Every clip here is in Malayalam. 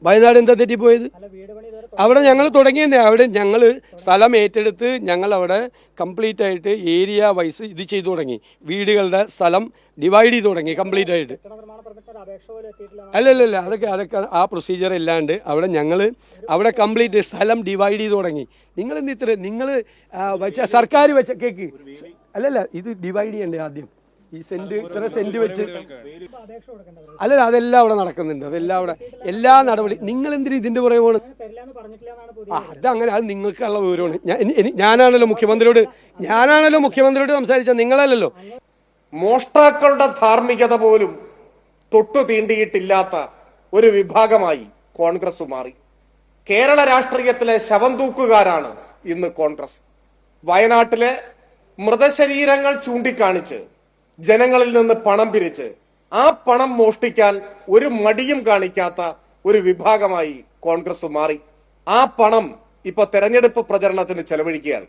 വയനാട് എന്താ തെറ്റിപ്പോയത്? അവിടെ ഞങ്ങൾ തുടങ്ങിയതന്നെ. അവിടെ ഞങ്ങൾ സ്ഥലം ഏറ്റെടുത്ത് ഞങ്ങൾ അവിടെ കംപ്ലീറ്റ് ആയിട്ട് ഏരിയ വൈസ് ഇത് ചെയ്തു തുടങ്ങി. വീടുകളുടെ സ്ഥലം ഡിവൈഡ് ചെയ്ത് തുടങ്ങി കംപ്ലീറ്റ് ആയിട്ട്. അല്ലല്ല അതൊക്കെ ആ പ്രൊസീജിയർ ഇല്ലാണ്ട് അവിടെ ഞങ്ങൾ അവിടെ കംപ്ലീറ്റ് സ്ഥലം ഡിവൈഡ് ചെയ്ത് തുടങ്ങി. നിങ്ങൾ എന്ത് ഇത്ര നിങ്ങൾ സർക്കാർ വെച്ച കേക്ക് അല്ലല്ല ഇത് ഡിവൈഡ് ചെയ്യണ്ടേ ആദ്യം. ഈ സെന്റ് ഇത്ര സെന്റ് വെച്ച് അല്ലല്ല അതെല്ലാം അവിടെ നടക്കുന്നുണ്ട്. അതെല്ലാം അവിടെ എല്ലാ നടപടി. നിങ്ങൾ എന്തിനും ഇതിന്റെ പുറകെ പോകണം? അതങ്ങനെ അത് നിങ്ങൾക്കുള്ള വിവരമാണ്. ഞാനാണല്ലോ മുഖ്യമന്ത്രിയോട് സംസാരിച്ച, നിങ്ങളല്ലല്ലോ. മോഷ്ടാക്കളുടെ ധാർമ്മികത പോലും തൊട്ടു തീണ്ടിയിട്ടില്ലാത്ത ഒരു വിഭാഗമായി കോൺഗ്രസ് മാറി. കേരള രാഷ്ട്രീയത്തിലെ ശവം തൂക്കുകാരാണ് ഇന്ന് കോൺഗ്രസ്. വയനാട്ടിലെ മൃതശരീരങ്ങൾ ചൂണ്ടിക്കാണിച്ച് ജനങ്ങളിൽ നിന്ന് പണം പിരിച്ച് ആ പണം മോഷ്ടിക്കാൻ ഒരു മടിയും കാണിക്കാത്ത ഒരു വിഭാഗമായി കോൺഗ്രസ് മാറി. ആ പണം ഇപ്പൊ തെരഞ്ഞെടുപ്പ് പ്രചരണത്തിന് ചെലവഴിക്കുകയാണ്.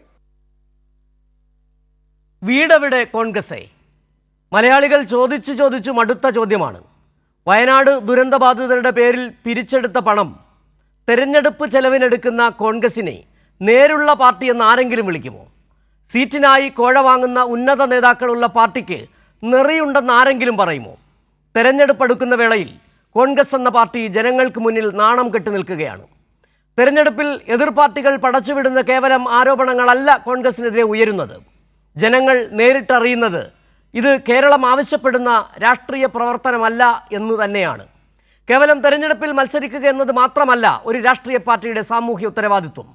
വീടെവിടെ കോൺഗ്രസേ? മലയാളികൾ ചോദിച്ചു മടുത്ത ചോദ്യമാണ്. വയനാട് ദുരന്തബാധിതരുടെ പേരിൽ പിരിച്ചെടുത്ത പണം തെരഞ്ഞെടുപ്പ് ചെലവിനെടുക്കുന്ന കോൺഗ്രസിനെ നേരുള്ള പാർട്ടി എന്ന് ആരെങ്കിലും വിളിക്കുമോ? സീറ്റിനായി കോഴ വാങ്ങുന്ന ഉന്നത നേതാക്കളുള്ള പാർട്ടിക്ക് നെറിയുണ്ടെന്ന് ആരെങ്കിലും പറയുമോ? തെരഞ്ഞെടുപ്പ് അടുക്കുന്ന വേളയിൽ കോൺഗ്രസ് എന്ന പാർട്ടി ജനങ്ങൾക്ക് മുന്നിൽ നാണം കെട്ടി നിൽക്കുകയാണ്. തെരഞ്ഞെടുപ്പിൽ എതിർ പാർട്ടികൾ പടച്ചുവിടുന്ന കേവലം ആരോപണങ്ങളല്ല കോൺഗ്രസിനെതിരെ ഉയരുന്നത്. ജനങ്ങൾ നേരിട്ടറിയുന്നത് ഇത് കേരളം ആവശ്യപ്പെടുന്ന രാഷ്ട്രീയ പ്രവർത്തനമല്ല എന്ന് തന്നെയാണ്. കേവലം തെരഞ്ഞെടുപ്പിൽ മത്സരിക്കുക എന്നത് മാത്രമല്ല ഒരു രാഷ്ട്രീയ പാർട്ടിയുടെ സാമൂഹ്യ ഉത്തരവാദിത്വം.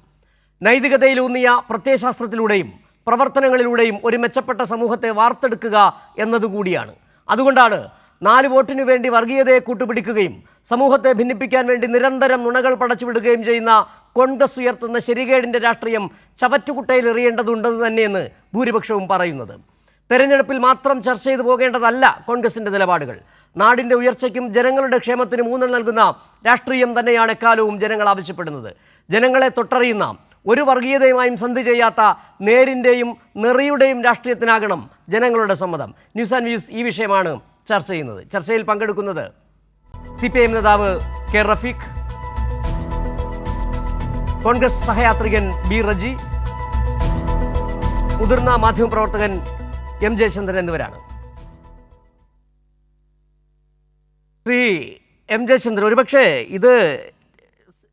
നൈതികതയിലൂന്നിയ പ്രത്യയശാസ്ത്രത്തിലൂടെയും പ്രവർത്തനങ്ങളിലൂടെയും ഒരു മെച്ചപ്പെട്ട സമൂഹത്തെ വാർത്തെടുക്കുക എന്നതുകൂടിയാണ്. അതുകൊണ്ടാണ് 4 വോട്ടിനു വേണ്ടി വർഗീയതയെ കൂട്ടുപിടിക്കുകയും സമൂഹത്തെ ഭിന്നിപ്പിക്കാൻ വേണ്ടി നിരന്തരം നുണകൾ പടച്ചുവിടുകയും ചെയ്യുന്ന കോൺഗ്രസ് ഉയർത്തുന്ന ശരികേടിൻ്റെ രാഷ്ട്രീയം ചവറ്റുകുട്ടയിൽ എറിയേണ്ടതുണ്ടെന്ന് തന്നെയെന്ന് ഭൂരിപക്ഷവും പറയുന്നത്. തെരഞ്ഞെടുപ്പിൽ മാത്രം ചർച്ച ചെയ്തു പോകേണ്ടതല്ല കോൺഗ്രസിൻ്റെ നിലപാടുകൾ. നാടിൻ്റെ ഉയർച്ചയ്ക്കും ജനങ്ങളുടെ ക്ഷേമത്തിനും ഊന്നൽ നൽകുന്ന രാഷ്ട്രീയം തന്നെയാണ് എക്കാലവും ജനങ്ങൾ ആവശ്യപ്പെടുന്നത്. ജനങ്ങളെ തൊട്ടറിയുന്ന ഒരു വർഗീയതയുമായും സന്ധി ചെയ്യാത്ത നേരിൻ്റെയും നെറിയുടെയും രാഷ്ട്രീയത്തിനാകണം ജനങ്ങളുടെ സമ്മതം. ന്യൂസ് ആൻഡ് വ്യൂസ് ഈ വിഷയമാണ് ചർച്ച ചെയ്യുന്നത്. ചർച്ചയിൽ പങ്കെടുക്കുന്നത് CPIM നേതാവ് കെ റഫീഖ്, കോൺഗ്രസ് സഹയാത്രികൻ ബി റജി, മുതിർന്ന മാധ്യമപ്രവർത്തകൻ എം ജയചന്ദ്രൻ എന്നിവരാണ്. ശ്രീ എം ജയചന്ദ്രൻ, ഒരുപക്ഷെ ഇത്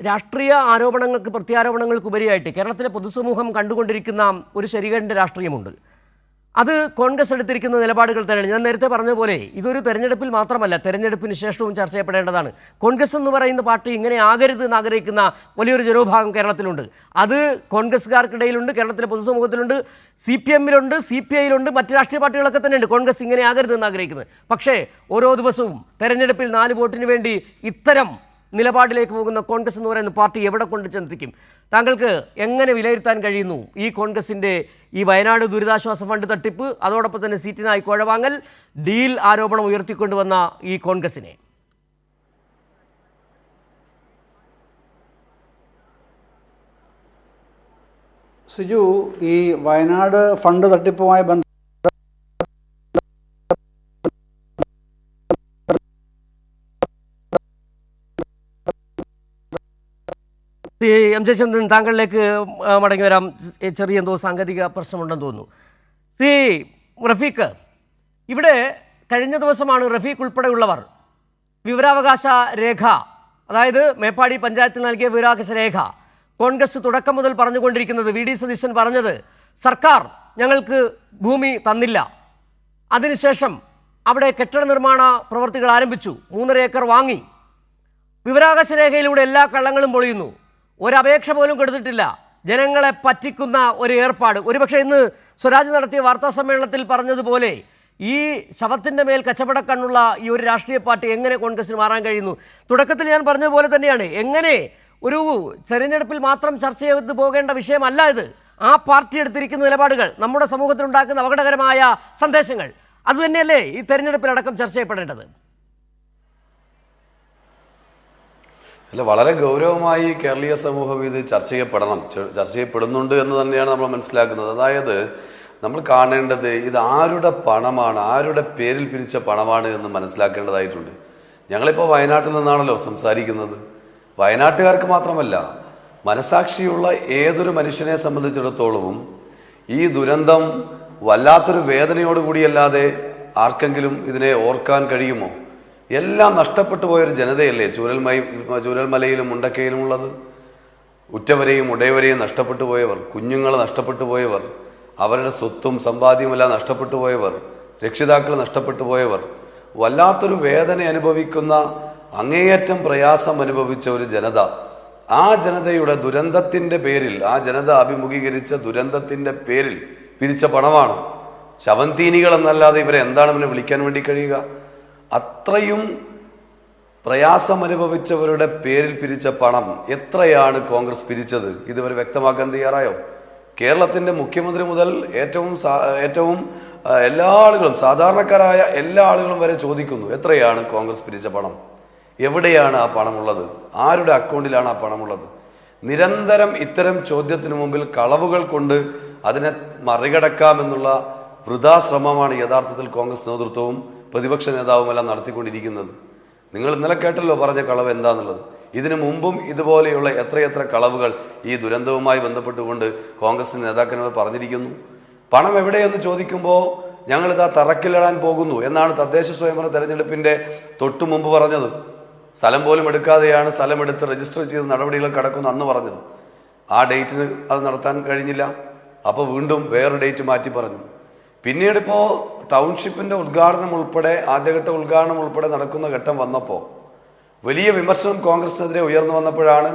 രാഷ്ട്രീയ ആരോപണങ്ങൾക്ക് പ്രത്യാരോപണങ്ങൾക്ക് ഉപരിയായിട്ട് കേരളത്തിലെ പൊതുസമൂഹം കണ്ടുകൊണ്ടിരിക്കുന്ന ഒരു ശരികേടിൻ്റെ രാഷ്ട്രീയമുണ്ട്. അത് കോൺഗ്രസ് എടുത്തിരിക്കുന്ന നിലപാടുകൾ തന്നെയാണ്. ഞാൻ നേരത്തെ പറഞ്ഞ പോലെ ഇതൊരു തെരഞ്ഞെടുപ്പിൽ മാത്രമല്ല, തെരഞ്ഞെടുപ്പിന് ശേഷവും ചർച്ച ചെയ്യപ്പെടേണ്ടതാണ്. കോൺഗ്രസ് എന്ന് പറയുന്ന പാർട്ടി ഇങ്ങനെ ആകരുത് എന്ന് ആഗ്രഹിക്കുന്ന വലിയൊരു ജനവിഭാഗം കേരളത്തിലുണ്ട്. അത് കോൺഗ്രസ്സുകാർക്കിടയിലുണ്ട്, കേരളത്തിലെ പൊതുസമൂഹത്തിലുണ്ട്, CPM-ലുണ്ട്, CPI-യിലുണ്ട്, മറ്റ് രാഷ്ട്രീയ പാർട്ടികളൊക്കെ തന്നെയുണ്ട് കോൺഗ്രസ് ഇങ്ങനെ ആകരുത് എന്ന് ആഗ്രഹിക്കുന്നത്. പക്ഷേ ഓരോ ദിവസവും തെരഞ്ഞെടുപ്പിൽ 4 വോട്ടിന് വേണ്ടി ഇത്തരം നിലപാടിലേക്ക് പോകുന്ന കോൺഗ്രസ് എന്ന് പറയുന്ന പാർട്ടി എവിടെ കൊണ്ട് ചെന്നെത്തിക്കും? താങ്കൾക്ക് എങ്ങനെ വിലയിരുത്താൻ കഴിയുന്നു ഈ കോൺഗ്രസിൻ്റെ ഈ വയനാട് ദുരിതാശ്വാസ ഫണ്ട് തട്ടിപ്പ്, അതോടൊപ്പം തന്നെ സീറ്റിനായി കോഴ വാങ്ങൽ, ഡീൽ ആരോപണം ഉയർത്തിക്കൊണ്ടുവന്ന ഈ കോൺഗ്രസിനെ? സിജു, ഈ വയനാട് ഫണ്ട് തട്ടിപ്പുമായി ബന്ധപ്പെട്ട് എം ജയചന്ദ്രൻ, താങ്കളിലേക്ക് മടങ്ങി വരാം. ചെറിയ എന്തോ സാങ്കേതിക പ്രശ്നമുണ്ടെന്ന് തോന്നുന്നു. ശ്രീ റഫീഖ്, ഇവിടെ കഴിഞ്ഞ ദിവസമാണ് റഫീഖ് ഉൾപ്പെടെയുള്ളവർ വിവരാവകാശ രേഖ, അതായത് മേപ്പാടി പഞ്ചായത്തിൽ നൽകിയ വിവരാവകാശ രേഖ കോൺഗ്രസ് തുടക്കം മുതൽ പറഞ്ഞുകൊണ്ടിരിക്കുന്നത്, VD സതീശൻ പറഞ്ഞത്, സർക്കാർ ഞങ്ങൾക്ക് ഭൂമി തന്നില്ല, അതിനുശേഷം അവിടെ കെട്ടിട നിർമ്മാണ പ്രവൃത്തികൾ ആരംഭിച്ചു, 3.5 ഏക്കർ വാങ്ങി, വിവരാവകാശ രേഖയിലൂടെ എല്ലാ കള്ളങ്ങളും പൊളിയുന്നു, ഒരപേക്ഷ പോലും കൊടുത്തിട്ടില്ല, ജനങ്ങളെ പറ്റിക്കുന്ന ഒരു ഏർപ്പാട്. ഒരുപക്ഷെ ഇന്ന് സ്വരാജ് നടത്തിയ വാർത്താ സമ്മേളനത്തിൽ പറഞ്ഞതുപോലെ ഈ ശവത്തിൻ്റെ മേൽ കച്ചവടക്കണ്ണുള്ള ഈ ഒരു രാഷ്ട്രീയ പാർട്ടി എങ്ങനെ കോൺഗ്രസിന് മാറാൻ കഴിയുന്നു? തുടക്കത്തിൽ ഞാൻ പറഞ്ഞതുപോലെ തന്നെയാണ്, എങ്ങനെ ഒരു തെരഞ്ഞെടുപ്പിൽ മാത്രം ചർച്ച ചെയ്ത് പോകേണ്ട വിഷയമല്ല ഇത്. ആ പാർട്ടി എടുത്തിരിക്കുന്ന നിലപാടുകൾ, നമ്മുടെ സമൂഹത്തിനുണ്ടാക്കുന്ന അപകടകരമായ സന്ദേശങ്ങൾ, അതുതന്നെയല്ലേ ഈ തെരഞ്ഞെടുപ്പിലടക്കം ചർച്ച ചെയ്യപ്പെടേണ്ടത്? അല്ല, വളരെ ഗൗരവമായി കേരളീയ സമൂഹം ഇത് ചർച്ച ചെയ്യപ്പെടുന്നുണ്ട് എന്ന് തന്നെയാണ് നമ്മൾ മനസ്സിലാക്കുന്നത്. അതായത് നമ്മൾ കാണേണ്ടത് ഇത് ആരുടെ പണമാണ്, ആരുടെ പേരിൽ പിരിച്ച പണമാണ് എന്ന് മനസ്സിലാക്കേണ്ടതായിട്ടുണ്ട്. ഞങ്ങളിപ്പോൾ വയനാട്ടിൽ നിന്നാണല്ലോ സംസാരിക്കുന്നത്. വയനാട്ടുകാർക്ക് മാത്രമല്ല, മനസാക്ഷിയുള്ള ഏതൊരു മനുഷ്യനെ സംബന്ധിച്ചിടത്തോളവും ഈ ദുരന്തം വല്ലാത്തൊരു വേദനയോടുകൂടിയല്ലാതെ ആർക്കെങ്കിലും ഇതിനെ ഓർക്കാൻ കഴിയുമോ? എല്ലാം നഷ്ടപ്പെട്ടു പോയൊരു ജനതയല്ലേ ചൂരൽമലയിലും മുണ്ടക്കയിലും ഉള്ളത്. ഉറ്റവരെയും ഉടയവരെയും നഷ്ടപ്പെട്ടു പോയവർ, കുഞ്ഞുങ്ങളെ നഷ്ടപ്പെട്ടു പോയവർ, അവരുടെ സ്വത്തും സമ്പാദ്യവുമെല്ലാം നഷ്ടപ്പെട്ടു പോയവർ, രക്ഷിതാക്കൾ നഷ്ടപ്പെട്ടു പോയവർ, വല്ലാത്തൊരു വേദന അനുഭവിക്കുന്ന, അങ്ങേയറ്റം പ്രയാസം അനുഭവിച്ച ഒരു ജനത. ആ ജനതയുടെ ദുരന്തത്തിൻ്റെ പേരിൽ, ആ ജനത അഭിമുഖീകരിച്ച ദുരന്തത്തിൻ്റെ പേരിൽ പിരിച്ച പണമാണ്. ശവന്തീനികൾ എന്നല്ലാതെ ഇവരെ എന്താണ് പിന്നെ വിളിക്കാൻ വേണ്ടി കഴിയുക? അത്രയും പ്രയാസം അനുഭവിച്ചവരുടെ പേരിൽ പിരിച്ച പണം എത്രയാണ് കോൺഗ്രസ് പിരിച്ചത്? ഇതുവരെ വ്യക്തമാക്കാൻ തയ്യാറായോ? കേരളത്തിൻ്റെ മുഖ്യമന്ത്രി മുതൽ ഏറ്റവും എല്ലാ ആളുകളും, സാധാരണക്കാരായ എല്ലാ ആളുകളും വരെ ചോദിക്കുന്നു, എത്രയാണ് കോൺഗ്രസ് പിരിച്ച പണം? എവിടെയാണ് ആ പണമുള്ളത്? ആരുടെ അക്കൗണ്ടിലാണ് ആ പണമുള്ളത്? നിരന്തരം ഇത്തരം ചോദ്യത്തിന് മുമ്പിൽ കളവുകൾ കൊണ്ട് അതിനെ മറികടക്കാമെന്നുള്ള വൃഥാശ്രമമാണ് യഥാർത്ഥത്തിൽ കോൺഗ്രസ് നേതൃത്വവും പ്രതിപക്ഷ നേതാവുമെല്ലാം നടത്തിക്കൊണ്ടിരിക്കുന്നത്. നിങ്ങൾ ഇന്നലെ കേട്ടല്ലോ പറഞ്ഞ കളവ് എന്താണെന്നുള്ളത്. ഇതിനു മുമ്പും ഇതുപോലെയുള്ള എത്രയെത്ര കളവുകൾ ഈ ദുരന്തവുമായി ബന്ധപ്പെട്ടുകൊണ്ട് കോൺഗ്രസ് നേതാക്കന്മാർ പറഞ്ഞിരിക്കുന്നു. പണം എവിടെയെന്ന് ചോദിക്കുമ്പോൾ ഞങ്ങളിതാ തറക്കിലിടാൻ പോകുന്നു എന്നാണ് തദ്ദേശ സ്വയംഭരണ തെരഞ്ഞെടുപ്പിൻ്റെ തൊട്ടു മുമ്പ് പറഞ്ഞത്. സ്ഥലം പോലും എടുക്കാതെയാണ് സ്ഥലമെടുത്ത് രജിസ്റ്റർ ചെയ്ത് നടപടികൾ കടക്കുന്നു അന്ന് പറഞ്ഞത്. ആ ഡേറ്റിന് അത് നടത്താൻ കഴിഞ്ഞില്ല. അപ്പോൾ വീണ്ടും വേറെ ഡേറ്റ് മാറ്റി പറഞ്ഞു. പിന്നീട് ഇപ്പോൾ ടൗൺഷിപ്പിൻ്റെ ഉദ്ഘാടനം ഉൾപ്പെടെ, ആദ്യഘട്ട ഉദ്ഘാടനം ഉൾപ്പെടെ നടക്കുന്ന ഘട്ടം വന്നപ്പോൾ വലിയ വിമർശനം കോൺഗ്രസിനെതിരെ ഉയർന്നു വന്നപ്പോഴാണ്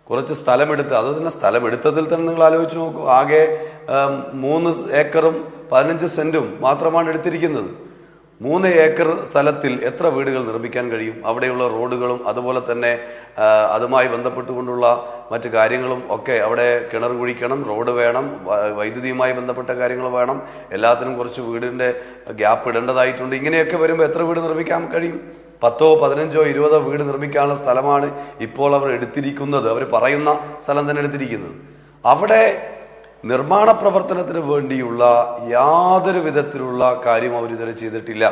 കുറച്ച് സ്ഥലമെടുത്ത്, അത് തന്നെ സ്ഥലമെടുത്തതിൽ തന്നെ നിങ്ങൾ ആലോചിച്ച് നോക്കൂ. ആകെ 3 ഏക്കറും 15 സെൻറ്റും മാത്രമാണ് എടുത്തിരിക്കുന്നത്. 3 ഏക്കർ സ്ഥലത്തിൽ എത്ര വീടുകൾ നിർമ്മിക്കാൻ കഴിയും? അവിടെയുള്ള റോഡുകളും അതുപോലെ തന്നെ അതുമായി ബന്ധപ്പെട്ടുകൊണ്ടുള്ള മറ്റു കാര്യങ്ങളും ഒക്കെ, അവിടെ കിണർ കുഴിക്കണം, റോഡ് വേണം, വൈദ്യുതിയുമായി ബന്ധപ്പെട്ട കാര്യങ്ങൾ വേണം, എല്ലാത്തിനും കുറച്ച് വീടിൻ്റെ ഗ്യാപ്പ് ഇടേണ്ടതായിട്ടുണ്ട്. ഇങ്ങനെയൊക്കെ വരുമ്പോൾ എത്ര വീട് നിർമ്മിക്കാൻ കഴിയും? 10, 15, 20 വീട് നിർമ്മിക്കാനുള്ള സ്ഥലമാണ് ഇപ്പോൾ അവർ എടുത്തിരിക്കുന്നത്. അവർ പറയുന്ന സ്ഥലം തന്നെ എടുത്തിരിക്കുന്നത്. അവിടെ നിർമ്മാണ പ്രവർത്തനത്തിന് വേണ്ടിയുള്ള യാതൊരു വിധത്തിലുള്ള കാര്യം അവർ ഇതുവരെ ചെയ്തിട്ടില്ല.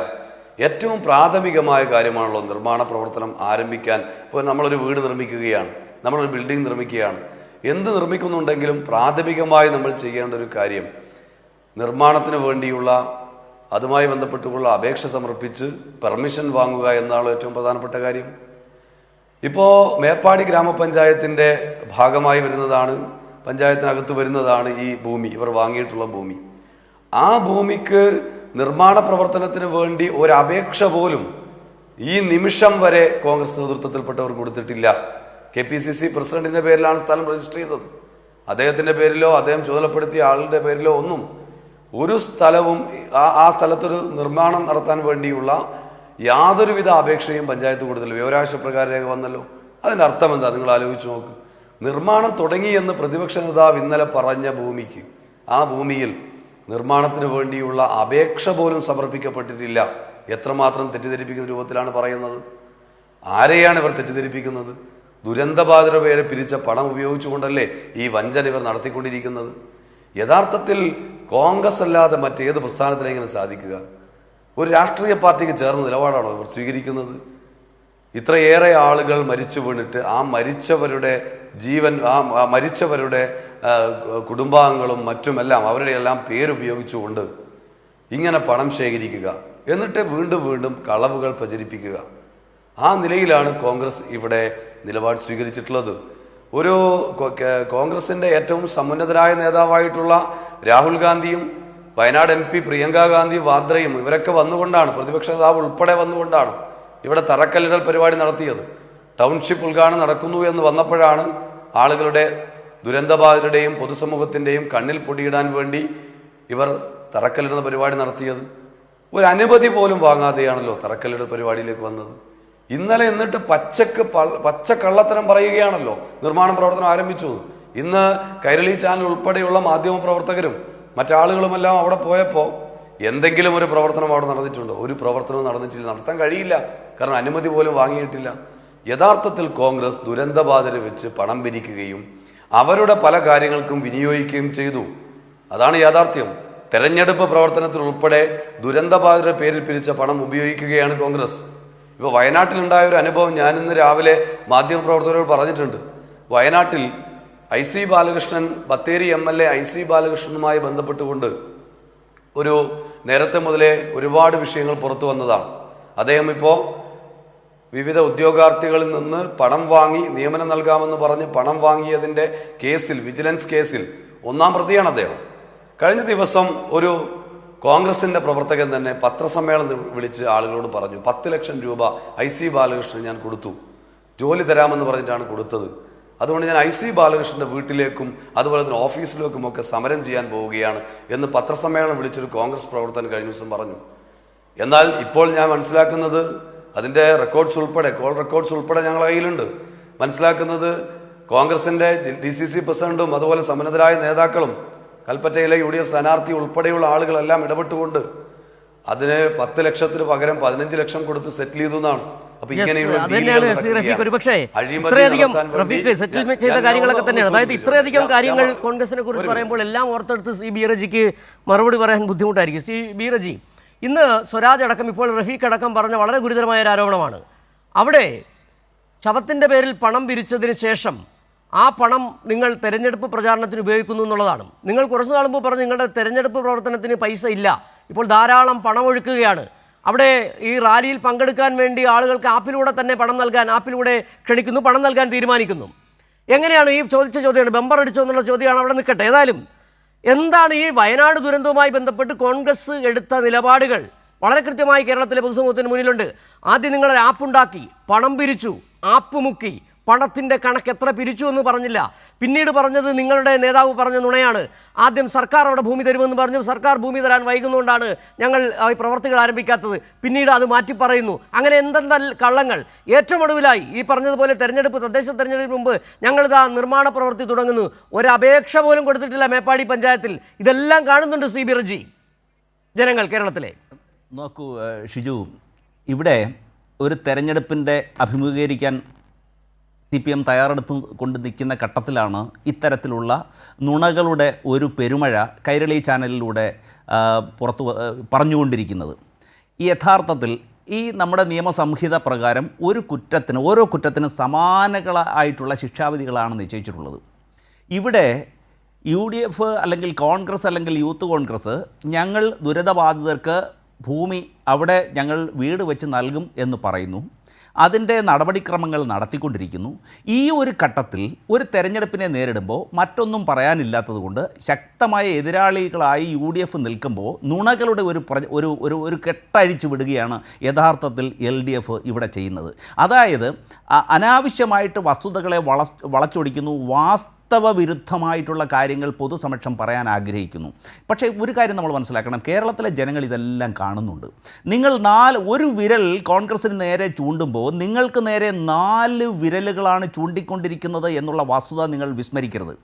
ഏറ്റവും പ്രാഥമികമായ കാര്യമാണല്ലോ നിർമ്മാണ പ്രവർത്തനം ആരംഭിക്കാൻ. ഇപ്പോൾ നമ്മളൊരു വീട് നിർമ്മിക്കുകയാണ്, നമ്മളൊരു ബിൽഡിംഗ് നിർമ്മിക്കുകയാണ്, എന്ത് നിർമ്മിക്കുന്നുണ്ടെങ്കിലും പ്രാഥമികമായി നമ്മൾ ചെയ്യേണ്ട ഒരു കാര്യം നിർമ്മാണത്തിന് വേണ്ടിയുള്ള, അതുമായി ബന്ധപ്പെട്ടുള്ള അപേക്ഷ സമർപ്പിച്ച് പെർമിഷൻ വാങ്ങുക എന്നാണ് ഏറ്റവും പ്രധാനപ്പെട്ട കാര്യം. ഇപ്പോൾ മേപ്പാടി ഗ്രാമപഞ്ചായത്തിൻ്റെ ഭാഗമായി വരുന്നതാണ്, പഞ്ചായത്തിനകത്ത് വരുന്നതാണ് ഈ ഭൂമി, ഇവർ വാങ്ങിയിട്ടുള്ള ഭൂമി. ആ ഭൂമിക്ക് നിർമ്മാണ പ്രവർത്തനത്തിന് വേണ്ടി ഒരപേക്ഷ പോലും ഈ നിമിഷം വരെ കോൺഗ്രസ് നേതൃത്വത്തിൽപ്പെട്ടവർ കൊടുത്തിട്ടില്ല. KPCC പ്രസിഡന്റിന്റെ പേരിലാണ് സ്ഥലം രജിസ്റ്റർ ചെയ്തത്. അദ്ദേഹത്തിന്റെ പേരിലോ അദ്ദേഹം ചുമതലപ്പെടുത്തിയ ആളുടെ പേരിലോ ഒന്നും ഒരു സ്ഥലവും ആ സ്ഥലത്തൊരു നിർമ്മാണം നടത്താൻ വേണ്ടിയുള്ള യാതൊരുവിധ അപേക്ഷയും പഞ്ചായത്ത് കൊടുത്തില്ല. വിവരാവകാശ പ്രകാര രേഖ വന്നല്ലോ. അതിൻ്റെ അർത്ഥം എന്താ? നിങ്ങൾ ആലോചിച്ച് നോക്ക്. നിർമ്മാണം തുടങ്ങിയെന്ന് പ്രതിപക്ഷ നേതാവ് ഇന്നലെ പറഞ്ഞ ഭൂമിക്ക്, ആ ഭൂമിയിൽ നിർമ്മാണത്തിന് വേണ്ടിയുള്ള അപേക്ഷ പോലും സമർപ്പിക്കപ്പെട്ടിട്ടില്ല. എത്രമാത്രം തെറ്റിദ്ധരിപ്പിക്കുന്ന രൂപത്തിലാണ് പറയുന്നത്. ആരെയാണ് ഇവർ തെറ്റിദ്ധരിപ്പിക്കുന്നത്? ദുരന്തബാധിതരുടെ പേരെ പിരിച്ച പണം ഉപയോഗിച്ചുകൊണ്ടല്ലേ ഈ വഞ്ചന ഇവർ നടത്തിക്കൊണ്ടിരിക്കുന്നത്. യഥാർത്ഥത്തിൽ കോൺഗ്രസ് അല്ലാതെ മറ്റേത് പ്രസ്ഥാനത്തിന് എങ്ങനെ സാധിക്കുക? ഒരു രാഷ്ട്രീയ പാർട്ടിക്ക് ചേർന്ന നിലപാടാണോ ഇവർ സ്വീകരിക്കുന്നത്? ഇത്രയേറെ ആളുകൾ മരിച്ചു വീണിട്ട് ആ മരിച്ചവരുടെ ജീവൻ, ആ മരിച്ചവരുടെ കുടുംബാംഗങ്ങളും മറ്റുമെല്ലാം അവരുടെ എല്ലാം പേരുപയോഗിച്ചുകൊണ്ട് ഇങ്ങനെ പണം ശേഖരിക്കുക, എന്നിട്ട് വീണ്ടും വീണ്ടും കളവുകൾ പ്രചരിപ്പിക്കുക. ആ നിലയിലാണ് കോൺഗ്രസ് ഇവിടെ നിലപാട് സ്വീകരിച്ചിട്ടുള്ളത്. ഒരു കോൺഗ്രസിൻ്റെ ഏറ്റവും സമുന്നതരായ നേതാവായിട്ടുള്ള രാഹുൽ ഗാന്ധിയും വയനാട് MP പ്രിയങ്ക ഗാന്ധി വാദ്രയും ഇവരൊക്കെ വന്നുകൊണ്ടാണ്, പ്രതിപക്ഷ നേതാവ് ഉൾപ്പെടെ വന്നുകൊണ്ടാണ് ഇവിടെ തറക്കല്ലിടൽ പരിപാടി നടത്തിയത്. ടൗൺഷിപ്പ് ഉദ്ഘാടനം നടക്കുന്നു എന്ന് വന്നപ്പോഴാണ് ആളുകളുടെ, ദുരന്തബാധിതരുടെയും പൊതുസമൂഹത്തിൻ്റെയും കണ്ണിൽ പൊടിയിടാൻ വേണ്ടി ഇവർ തറക്കല്ലിടുന്ന പരിപാടി നടത്തിയത്. ഒരു അനുമതി പോലും വാങ്ങാതെയാണല്ലോ തറക്കല്ലിടൽ പരിപാടിയിലേക്ക് വന്നത്. ഇന്നലെ എന്നിട്ട് പച്ചക്കള്ളത്തരം പറയുകയാണല്ലോ നിർമ്മാണ പ്രവർത്തനം ആരംഭിച്ചു. ഇന്ന് കൈരളി ചാനൽ ഉൾപ്പെടെയുള്ള മാധ്യമ പ്രവർത്തകരും മറ്റാളുകളുമെല്ലാം അവിടെ പോയപ്പോൾ എന്തെങ്കിലും ഒരു പ്രവർത്തനം അവിടെ നടന്നിട്ടുണ്ടോ? ഒരു പ്രവർത്തനവും നടന്നിട്ടില്ല, നടത്താൻ കഴിയില്ല. കാരണം അനുമതി പോലും വാങ്ങിയിട്ടില്ല. യഥാർത്ഥത്തിൽ കോൺഗ്രസ് ദുരന്തബാധിതരെ വെച്ച് പണം പിരിക്കുകയും അവരുടെ പല കാര്യങ്ങൾക്കും വിനിയോഗിക്കുകയും ചെയ്തു. അതാണ് യാഥാർത്ഥ്യം. തെരഞ്ഞെടുപ്പ് പ്രവർത്തനത്തിൽ ഉൾപ്പെടെ ദുരന്തബാധിതരുടെ പേരിൽ പിരിച്ച പണം ഉപയോഗിക്കുകയാണ് കോൺഗ്രസ്. ഇപ്പോൾ വയനാട്ടിലുണ്ടായ ഒരു അനുഭവം ഞാൻ ഇന്ന് രാവിലെ മാധ്യമപ്രവർത്തകരോട് പറഞ്ഞിട്ടുണ്ട്. വയനാട്ടിൽ IC Balakrishnan, Bathery MLA IC ബാലകൃഷ്ണനുമായി ബന്ധപ്പെട്ടുകൊണ്ട് ഒരു നേരത്തെ മുതലേ ഒരുപാട് വിഷയങ്ങൾ പുറത്തു വന്നതാണ്. അദ്ദേഹം ഇപ്പോൾ വിവിധ ഉദ്യോഗാർത്ഥികളിൽ നിന്ന് പണം വാങ്ങി, നിയമനം നൽകാമെന്ന് പറഞ്ഞ് പണം വാങ്ങിയതിൻ്റെ കേസിൽ, വിജിലൻസ് കേസിൽ 1-ാം പ്രതിയാണ് അദ്ദേഹം. കഴിഞ്ഞ ദിവസം ഒരു കോൺഗ്രസിൻ്റെ പ്രവർത്തകൻ തന്നെ പത്രസമ്മേളനം വിളിച്ച് ആളുകളോട് പറഞ്ഞു, 10 ലക്ഷം രൂപ IC ബാലകൃഷ്ണൻ ഞാൻ കൊടുത്തു, ജോലി തരാമെന്ന് പറഞ്ഞിട്ടാണ് കൊടുത്തത്. അതുകൊണ്ട് ഞാൻ IC ബാലകൃഷ്ണൻ്റെ വീട്ടിലേക്കും അതുപോലെ തന്നെ ഓഫീസിലേക്കും ഒക്കെ സമരം ചെയ്യാൻ പോവുകയാണ് എന്ന് പത്രസമ്മേളനം വിളിച്ചൊരു കോൺഗ്രസ് പ്രവർത്തകൻ കഴിഞ്ഞ ദിവസം പറഞ്ഞു. എന്നാൽ ഇപ്പോൾ ഞാൻ മനസ്സിലാക്കുന്നത്, അതിൻ്റെ റെക്കോർഡ്സ് ഉൾപ്പെടെ, കോൾ റെക്കോർഡ്സ് ഉൾപ്പെടെ ഞങ്ങളുടെ കയ്യിലുണ്ട്, മനസ്സിലാക്കുന്നത് കോൺഗ്രസിൻ്റെ DCC പ്രസിഡന്റും അതുപോലെ സമ്മന്നതരായ നേതാക്കളും കൽപ്പറ്റയിലെ UDF സ്ഥാനാർത്ഥി ഉൾപ്പെടെയുള്ള ആളുകളെല്ലാം ഇടപെട്ടുകൊണ്ട് അതിന് 10 ലക്ഷത്തിന് പകരം 15 ലക്ഷം കൊടുത്ത് സെറ്റിൽ ചെയ്തു എന്നാണ്. സെറ്റിൽമെന്റ് ചെയ്ത കാര്യങ്ങളൊക്കെ തന്നെയാണ്. അതായത് ഇത്രയധികം കാര്യങ്ങൾ കോൺഗ്രസിനെ കുറിച്ച് പറയുമ്പോൾ എല്ലാം ഓർത്തെടുത്ത് ബി റജിക്ക് മറുപടി പറയാൻ ബുദ്ധിമുട്ടായിരിക്കും. ബി റജി, ഇന്ന് സ്വരാജ് അടക്കം, ഇപ്പോൾ റഫീഖ് അടക്കം പറഞ്ഞ വളരെ ഗുരുതരമായ ഒരു ആരോപണമാണ്. അവിടെ ശവത്തിൻ്റെ പേരിൽ പണം പിരിച്ചതിന് ശേഷം ആ പണം നിങ്ങൾ തെരഞ്ഞെടുപ്പ് പ്രചാരണത്തിന് ഉപയോഗിക്കുന്നു എന്നുള്ളതാണ്. നിങ്ങൾ കുറച്ച് നാൾ മുമ്പ് പറഞ്ഞു നിങ്ങളുടെ തെരഞ്ഞെടുപ്പ് പ്രവർത്തനത്തിന് പൈസ ഇല്ല, ഇപ്പോൾ ധാരാളം പണമൊഴുക്കുകയാണ്. അവിടെ ഈ റാലിയിൽ പങ്കെടുക്കാൻ വേണ്ടി ആളുകൾക്ക് ആപ്പിലൂടെ തന്നെ പണം നൽകാൻ, ആപ്പിലൂടെ ക്ഷണിക്കുന്നു, പണം നൽകാൻ തീരുമാനിക്കുന്നു. എങ്ങനെയാണ് ഈ ചോദിച്ച ചോദ്യമാണ്, ബമ്പർ അടിച്ചോ എന്നുള്ള ചോദ്യമാണ്, അവിടെ നിൽക്കട്ടെ. ഏതായാലും എന്താണ് ഈ വയനാട് ദുരന്തവുമായി ബന്ധപ്പെട്ട് കോൺഗ്രസ് എടുത്ത നിലപാടുകൾ വളരെ കൃത്യമായി കേരളത്തിലെ പൊതുസമൂഹത്തിന് മുന്നിലുണ്ട്. ആദ്യം നിങ്ങൾ ആപ്പുണ്ടാക്കി, പണം പിരിച്ചു, ആപ്പ് മുക്കി, പണത്തിൻ്റെ കണക്ക് എത്ര പിരിച്ചു എന്ന് പറഞ്ഞില്ല. പിന്നീട് പറഞ്ഞത് നിങ്ങളുടെ നേതാവ് പറഞ്ഞ നുണയാണ്. ആദ്യം സർക്കാർ അവിടെ ഭൂമി തരുമെന്ന് പറഞ്ഞു, സർക്കാർ ഭൂമി തരാൻ വൈകുന്നതുകൊണ്ടാണ് ഞങ്ങൾ ഈ പ്രവർത്തികൾ ആരംഭിക്കാത്തത്. പിന്നീട് അത് മാറ്റി പറയുന്നു. അങ്ങനെ എന്തെന്നാൽ കള്ളങ്ങൾ. ഏറ്റവും ഒടുവിലായി ഈ പറഞ്ഞതുപോലെ തദ്ദേശ തെരഞ്ഞെടുപ്പിന് മുമ്പ് ഞങ്ങളിതാ നിർമ്മാണ പ്രവൃത്തി തുടങ്ങുന്നു, ഒരപേക്ഷ പോലും കൊടുത്തിട്ടില്ല മേപ്പാടി പഞ്ചായത്തിൽ. ഇതെല്ലാം കാണുന്നുണ്ട് ബി റജി, ജനങ്ങൾ കേരളത്തിലെ. നോക്കൂ ഷിജു, ഇവിടെ ഒരു തെരഞ്ഞെടുപ്പിൻ്റെ അഭിമുഖീകരിക്കാൻ CPM തയ്യാറെടുത്തു കൊണ്ട് നിൽക്കുന്ന ഘട്ടത്തിലാണ് ഇത്തരത്തിലുള്ള നുണകളുടെ ഒരു പെരുമഴ കൈരളി ചാനലിലൂടെ പറഞ്ഞുകൊണ്ടിരിക്കുന്നത്. ഈ യഥാർത്ഥത്തിൽ ഈ നമ്മുടെ നിയമസംഹിത പ്രകാരം ഓരോ കുറ്റത്തിനും സമാനങ്ങളായിട്ടുള്ള ശിക്ഷാവിധികളാണ് നിശ്ചയിച്ചിട്ടുള്ളത്. ഇവിടെ UDF അല്ലെങ്കിൽ കോൺഗ്രസ് അല്ലെങ്കിൽ യൂത്ത് കോൺഗ്രസ് ഞങ്ങൾ ദുരിതബാധിതർക്ക് ഭൂമി അവിടെ ഞങ്ങൾ വീട് വെച്ച് നൽകും എന്ന് പറയുന്നു. അതിൻ്റെ നടപടിക്രമങ്ങൾ നടത്തിക്കൊണ്ടിരിക്കുന്നു. ഈ ഒരു ഘട്ടത്തിൽ ഒരു തെരഞ്ഞെടുപ്പിനെ നേരിടുമ്പോൾ മറ്റൊന്നും പറയാനില്ലാത്തതുകൊണ്ട് ശക്തമായ എതിരാളികളായി UDF നിൽക്കുമ്പോൾ നുണകളുടെ ഒരു കെട്ടഴിച്ചു വിടുകയാണ് യഥാർത്ഥത്തിൽ LDF ഇവിടെ ചെയ്യുന്നത്. അതായത് അനാവശ്യമായിട്ട് വസ്തുതകളെ വളച്ചൊടിക്കുന്നു, വിരുദ്ധമായിട്ടുള്ള കാര്യങ്ങൾ പൊതുസമക്ഷം പറയാൻ ആഗ്രഹിക്കുന്നു. പക്ഷേ ഒരു കാര്യം നമ്മൾ മനസ്സിലാക്കണം, കേരളത്തിലെ ജനങ്ങൾ ഇതെല്ലാം കാണുന്നുണ്ട്. നിങ്ങൾ ഒരു വിരൽ കോൺഗ്രസിന് നേരെ ചൂണ്ടുമ്പോൾ നിങ്ങൾക്ക് നേരെ 4 വിരലുകളാണ് ചൂണ്ടിക്കൊണ്ടിരിക്കുന്നത് എന്നുള്ള വസ്തുത നിങ്ങൾ വിസ്മരിക്കരുത്.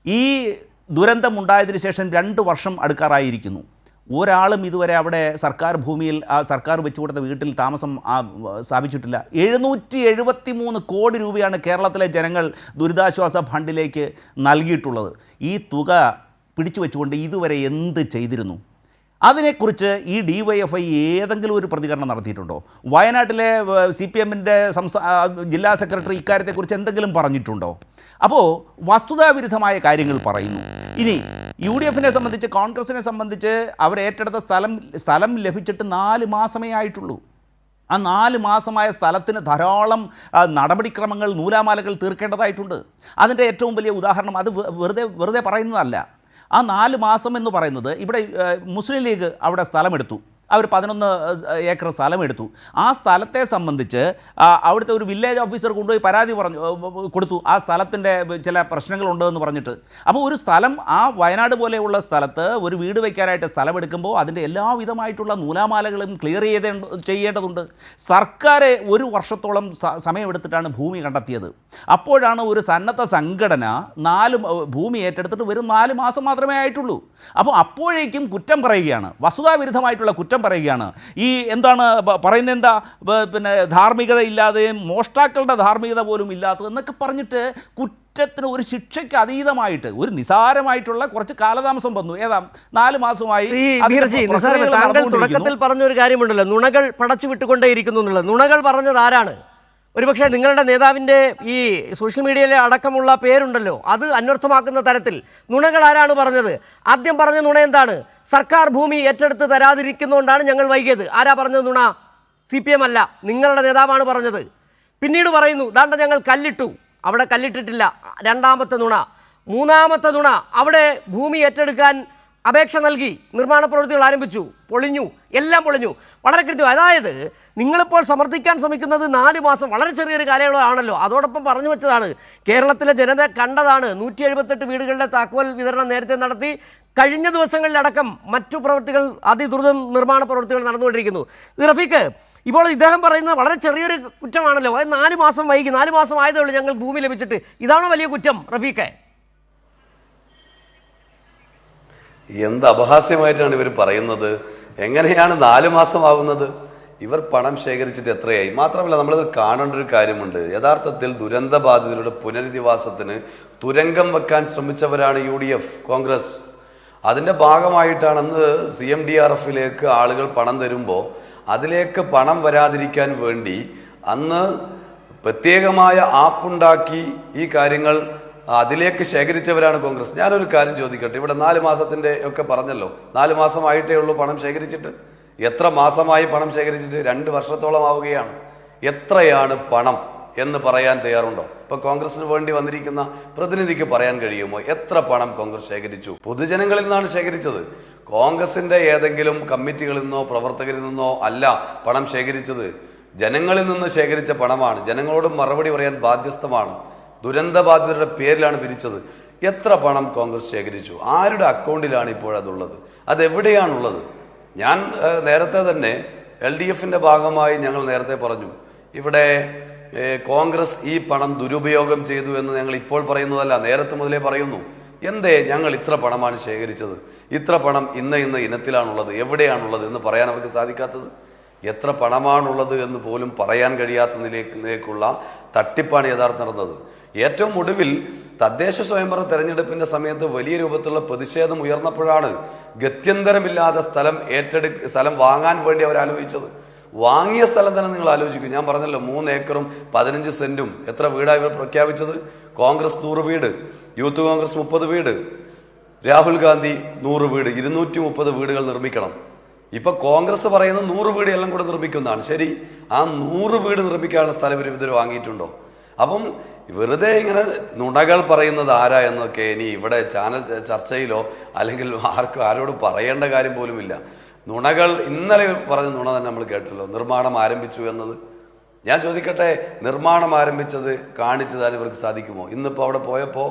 ഈ ദുരന്തമുണ്ടായതിനു ശേഷം 2 വർഷം അടുക്കാറായിരിക്കുന്നു. ഒരാളും ഇതുവരെ അവിടെ സർക്കാർ ഭൂമിയിൽ സർക്കാർ വെച്ചു കൊടുത്ത വീട്ടിൽ താമസം സ്ഥാപിച്ചിട്ടില്ല. 773 കോടി രൂപയാണ് കേരളത്തിലെ ജനങ്ങൾ ദുരിതാശ്വാസ ഫണ്ടിലേക്ക് നൽകിയിട്ടുള്ളത്. ഈ തുക പിടിച്ചു വെച്ചുകൊണ്ട് ഇതുവരെ എന്ത് ചെയ്തിരുന്നു? അതിനെക്കുറിച്ച് ഈ DYFI ഏതെങ്കിലും ഒരു പ്രതികരണം നടത്തിയിട്ടുണ്ടോ? വയനാട്ടിലെ CPMൻ്റെ ജില്ലാ സെക്രട്ടറി ഇക്കാര്യത്തെക്കുറിച്ച് എന്തെങ്കിലും പറഞ്ഞിട്ടുണ്ടോ? അപ്പോൾ വസ്തുതാവിരുദ്ധമായ കാര്യങ്ങൾ പറയുന്നു. ഇനി UDFനെ സംബന്ധിച്ച്, കോൺഗ്രസിനെ സംബന്ധിച്ച് അവർ ഏറ്റെടുത്ത സ്ഥലം ലഭിച്ചിട്ട് 4 മാസമേ ആയിട്ടുള്ളൂ. ആ 4 മാസമായ സ്ഥലത്തിന് ധാരാളം നടപടിക്രമങ്ങൾ, നൂലാമാലകൾ തീർക്കേണ്ടതായിട്ടുണ്ട്. അതിൻ്റെ ഏറ്റവും വലിയ ഉദാഹരണം, അത് വെറുതെ പറയുന്നതല്ല. ആ 4 മാസം എന്ന് പറയുന്നത്, ഇവിടെ മുസ്ലിം ലീഗ് അവിടെ സ്ഥലമെടുത്തു, അവർ 11 ഏക്കർ സ്ഥലമെടുത്തു. ആ സ്ഥലത്തെ സംബന്ധിച്ച് അവിടുത്തെ ഒരു വില്ലേജ് ഓഫീസർ കൊണ്ടുപോയി പരാതി കൊടുത്തു, ആ സ്ഥലത്തിൻ്റെ ചില പ്രശ്നങ്ങളുണ്ടെന്ന് പറഞ്ഞിട്ട്. അപ്പോൾ ഒരു സ്ഥലം, ആ വയനാട് പോലെയുള്ള സ്ഥലത്ത് ഒരു വീട് വയ്ക്കാനായിട്ട് സ്ഥലമെടുക്കുമ്പോൾ അതിൻ്റെ എല്ലാവിധമായിട്ടുള്ള നൂലാമാലകളും ക്ലിയർ ചെയ്യേണ്ടതുണ്ട്. സർക്കാർ 1 വർഷത്തോളം സമയമെടുത്തിട്ടാണ് ഭൂമി കണ്ടെത്തിയത്. അപ്പോഴാണ് ഒരു സന്നദ്ധ സംഘടന ഭൂമി ഏറ്റെടുത്തിട്ട് വെറും 4 മാസം മാത്രമേ ആയിട്ടുള്ളൂ. അപ്പോൾ അപ്പോഴേക്കും കുറ്റം പറയുകയാണ്, വസ്തുതാവിരുദ്ധമായിട്ടുള്ള കുറ്റം കുറ്റം പറയുകയാണ്. ഈ എന്താണ് പറയുന്നത്, എന്താ പിന്നെ ധാർമ്മികത ഇല്ലാതെയും മോഷ്ടാക്കളുടെ ധാർമ്മികത പോലും ഇല്ലാത്തത് എന്നൊക്കെ പറഞ്ഞിട്ട് കുറ്റത്തിന് ഒരു ശിക്ഷയ്ക്ക് അതീതമായിട്ട് ഒരു നിസാരമായിട്ടുള്ള കുറച്ച് കാലതാമസം വന്നു. ഏതാ 4 മാസമായി താങ്കൾ തുടക്കത്തിൽ പറഞ്ഞൊരു കാര്യമുണ്ടല്ലോ, നുണകൾ പടച്ചു വിട്ടുകൊണ്ടേയിരിക്കുന്നു എന്നുള്ളത്. നുണകൾ പറഞ്ഞത് ആരാണ്? ഒരുപക്ഷെ നിങ്ങളുടെ നേതാവിൻ്റെ ഈ സോഷ്യൽ മീഡിയയിലെ അടക്കമുള്ള പേരുണ്ടല്ലോ, അത് അന്വർത്ഥമാക്കുന്ന തരത്തിൽ നുണകൾ ആരാണ് പറഞ്ഞത്? ആദ്യം പറഞ്ഞ നുണ എന്താണ്? സർക്കാർ ഭൂമി ഏറ്റെടുത്ത് തരാതിരിക്കുന്നതുകൊണ്ടാണ് ഞങ്ങൾ വൈകിയത്. ആരാ പറഞ്ഞത് നുണ? CPM അല്ല, നിങ്ങളുടെ നേതാവാണ് പറഞ്ഞത്. പിന്നീട് പറയുന്നു ദാണ്ട ഞങ്ങൾ കല്ലിട്ടു, അവിടെ കല്ലിട്ടിട്ടില്ല. രണ്ടാമത്തെ നുണ. മൂന്നാമത്തെ നുണ, അവിടെ ഭൂമി ഏറ്റെടുക്കാൻ അപേക്ഷ നൽകി, നിർമ്മാണ പ്രവൃത്തികൾ ആരംഭിച്ചു, പൊളിഞ്ഞു, എല്ലാം പൊളിഞ്ഞു. വളരെ കൃത്യം. അതായത് നിങ്ങളിപ്പോൾ സമർത്ഥിക്കാൻ ശ്രമിക്കുന്നത് 4 മാസം, വളരെ ചെറിയൊരു കാലയളവാണല്ലോ. അതോടൊപ്പം പറഞ്ഞു വെച്ചതാണ്, കേരളത്തിലെ ജനത കണ്ടതാണ്. 178 വീടുകളുടെ താക്കോൽ വിതരണം നേരത്തെ നടത്തി. കഴിഞ്ഞ ദിവസങ്ങളിലടക്കം മറ്റു പ്രവൃത്തികൾ, അതിദ്രുതം നിർമ്മാണ പ്രവൃത്തികൾ നടന്നുകൊണ്ടിരിക്കുന്നു. റഫീഖ്, ഇപ്പോൾ ഇദ്ദേഹം പറയുന്നത് വളരെ ചെറിയൊരു കുറ്റമാണല്ലോ. അത് 4 മാസം വൈകി, 4 മാസം ആയതേ ഉള്ളൂ ഞങ്ങൾ ഭൂമി ലഭിച്ചിട്ട്. ഇതാണോ വലിയ കുറ്റം റഫീഖ്? എന്ത് അപഹാസ്യമായിട്ടാണ് ഇവർ പറയുന്നത്. എങ്ങനെയാണ് 4 മാസമാകുന്നത്? ഇവർ പണം ശേഖരിച്ചിട്ട് എത്രയായി? മാത്രമല്ല, നമ്മളിത് കാണേണ്ട ഒരു കാര്യമുണ്ട്. യഥാർത്ഥത്തിൽ ദുരന്തബാധിതരുടെ പുനരധിവാസത്തിന് തുരങ്കം വെക്കാൻ ശ്രമിച്ചവരാണ് UDF, കോൺഗ്രസ്. അതിൻ്റെ ഭാഗമായിട്ടാണ് അന്ന് CMDRFിലേക്ക് ആളുകൾ പണം തരുമ്പോൾ അതിലേക്ക് പണം വരാതിരിക്കാൻ വേണ്ടി അന്ന് പ്രത്യേകമായ ആപ്പുണ്ടാക്കി ഈ കാര്യങ്ങൾ അതിലേക്ക് ശേഖരിച്ചവരാണ് കോൺഗ്രസ്. ഞാനൊരു കാര്യം ചോദിക്കട്ടെ, ഇവിടെ 4 മാസത്തിൻ്റെ ഒക്കെ പറഞ്ഞല്ലോ, 4 മാസമായിട്ടേ ഉള്ളൂ പണം ശേഖരിച്ചിട്ട്. എത്ര മാസമായി പണം ശേഖരിച്ചിട്ട്? 2 വർഷത്തോളം ആവുകയാണ്. എത്രയാണ് പണം എന്ന് പറയാൻ തയ്യാറുണ്ടോ? ഇപ്പൊ കോൺഗ്രസിന് വേണ്ടി വന്നിരിക്കുന്ന പ്രതിനിധിക്ക് പറയാൻ കഴിയുമോ എത്ര പണം കോൺഗ്രസ് ശേഖരിച്ചു? പൊതുജനങ്ങളിൽ നിന്നാണ് ശേഖരിച്ചത്. കോൺഗ്രസിന്റെ ഏതെങ്കിലും കമ്മിറ്റികളിൽ നിന്നോ പ്രവർത്തകരിൽ നിന്നോ അല്ല പണം ശേഖരിച്ചത്. ജനങ്ങളിൽ നിന്ന് ശേഖരിച്ച പണമാണ്. ജനങ്ങളോട് മറുപടി പറയാൻ ബാധ്യസ്ഥമാണ്. ദുരന്തബാധിതരുടെ പേരിലാണ് പിരിച്ചത്. എത്ര പണം കോൺഗ്രസ് ശേഖരിച്ചു? ആരുടെ അക്കൗണ്ടിലാണ് ഇപ്പോഴതുള്ളത്? അതെവിടെയാണുള്ളത്? ഞാൻ നേരത്തെ തന്നെ LDFിന്റെ ഭാഗമായി ഞങ്ങൾ നേരത്തെ പറഞ്ഞു, ഇവിടെ കോൺഗ്രസ് ഈ പണം ദുരുപയോഗം ചെയ്തു എന്ന് ഞങ്ങൾ ഇപ്പോൾ പറയുന്നതല്ല, നേരത്തെ മുതലേ പറയുന്നു. എന്തേ ഞങ്ങൾ ഇത്ര പണമാണ് ശേഖരിച്ചത്, ഇത്ര പണം ഇന്ന ഇനത്തിലാണുള്ളത്, എവിടെയാണുള്ളത് എന്ന് പറയാൻ അവർക്ക് സാധിക്കാത്തത്? എത്ര പണമാണുള്ളത് എന്ന് പോലും പറയാൻ കഴിയാത്ത നിലയിലേക്കുള്ള തട്ടിപ്പാണ് യഥാർത്ഥം നടന്നത്. ഏറ്റവും ഒടുവിൽ തദ്ദേശ സ്വയംഭരണ തെരഞ്ഞെടുപ്പിന്റെ സമയത്ത് വലിയ രൂപത്തിലുള്ള പ്രതിഷേധം ഉയർന്നപ്പോഴാണ് ഗത്യന്തരമില്ലാതെ സ്ഥലം വാങ്ങാൻ വേണ്ടി അവർ ആലോചിച്ചത്. വാങ്ങിയ സ്ഥലം തന്നെ നിങ്ങൾ ആലോചിക്കും. ഞാൻ പറഞ്ഞല്ലോ 3 ഏക്കറും 15 സെന്റും. എത്ര വീടാണ് ഇവർ പ്രഖ്യാപിച്ചത്? കോൺഗ്രസ് 100 വീട്, യൂത്ത് കോൺഗ്രസ് 30 വീട്, രാഹുൽ ഗാന്ധി 100 വീട്, 230 വീടുകൾ നിർമ്മിക്കണം. ഇപ്പൊ കോൺഗ്രസ് പറയുന്നത് 100 വീട് എല്ലാം കൂടെ നിർമ്മിക്കുന്നതാണ്. ശരി, ആ 100 വീട് നിർമ്മിക്കാനുള്ള സ്ഥലം ഇവർ വാങ്ങിയിട്ടുണ്ടോ? അപ്പം വെറുതെ ഇങ്ങനെ നുണകൾ പറയുന്നത് ആരാ എന്നൊക്കെ ഇനി ഇവിടെ ചാനൽ ചർച്ചയിലോ അല്ലെങ്കിൽ ആരോട് പറയേണ്ട കാര്യം പോലുമില്ല. നുണകൾ ഇന്നലെ പറഞ്ഞ നുണ തന്നെ നമ്മൾ കേട്ടല്ലോ, നിർമ്മാണം ആരംഭിച്ചു എന്നത്. ഞാൻ ചോദിക്കട്ടെ, നിർമ്മാണം ആരംഭിച്ചത് കാണിച്ചു തരാൻ ഇവർക്ക് സാധിക്കുമോ? ഇന്നിപ്പോൾ അവിടെ പോയപ്പോൾ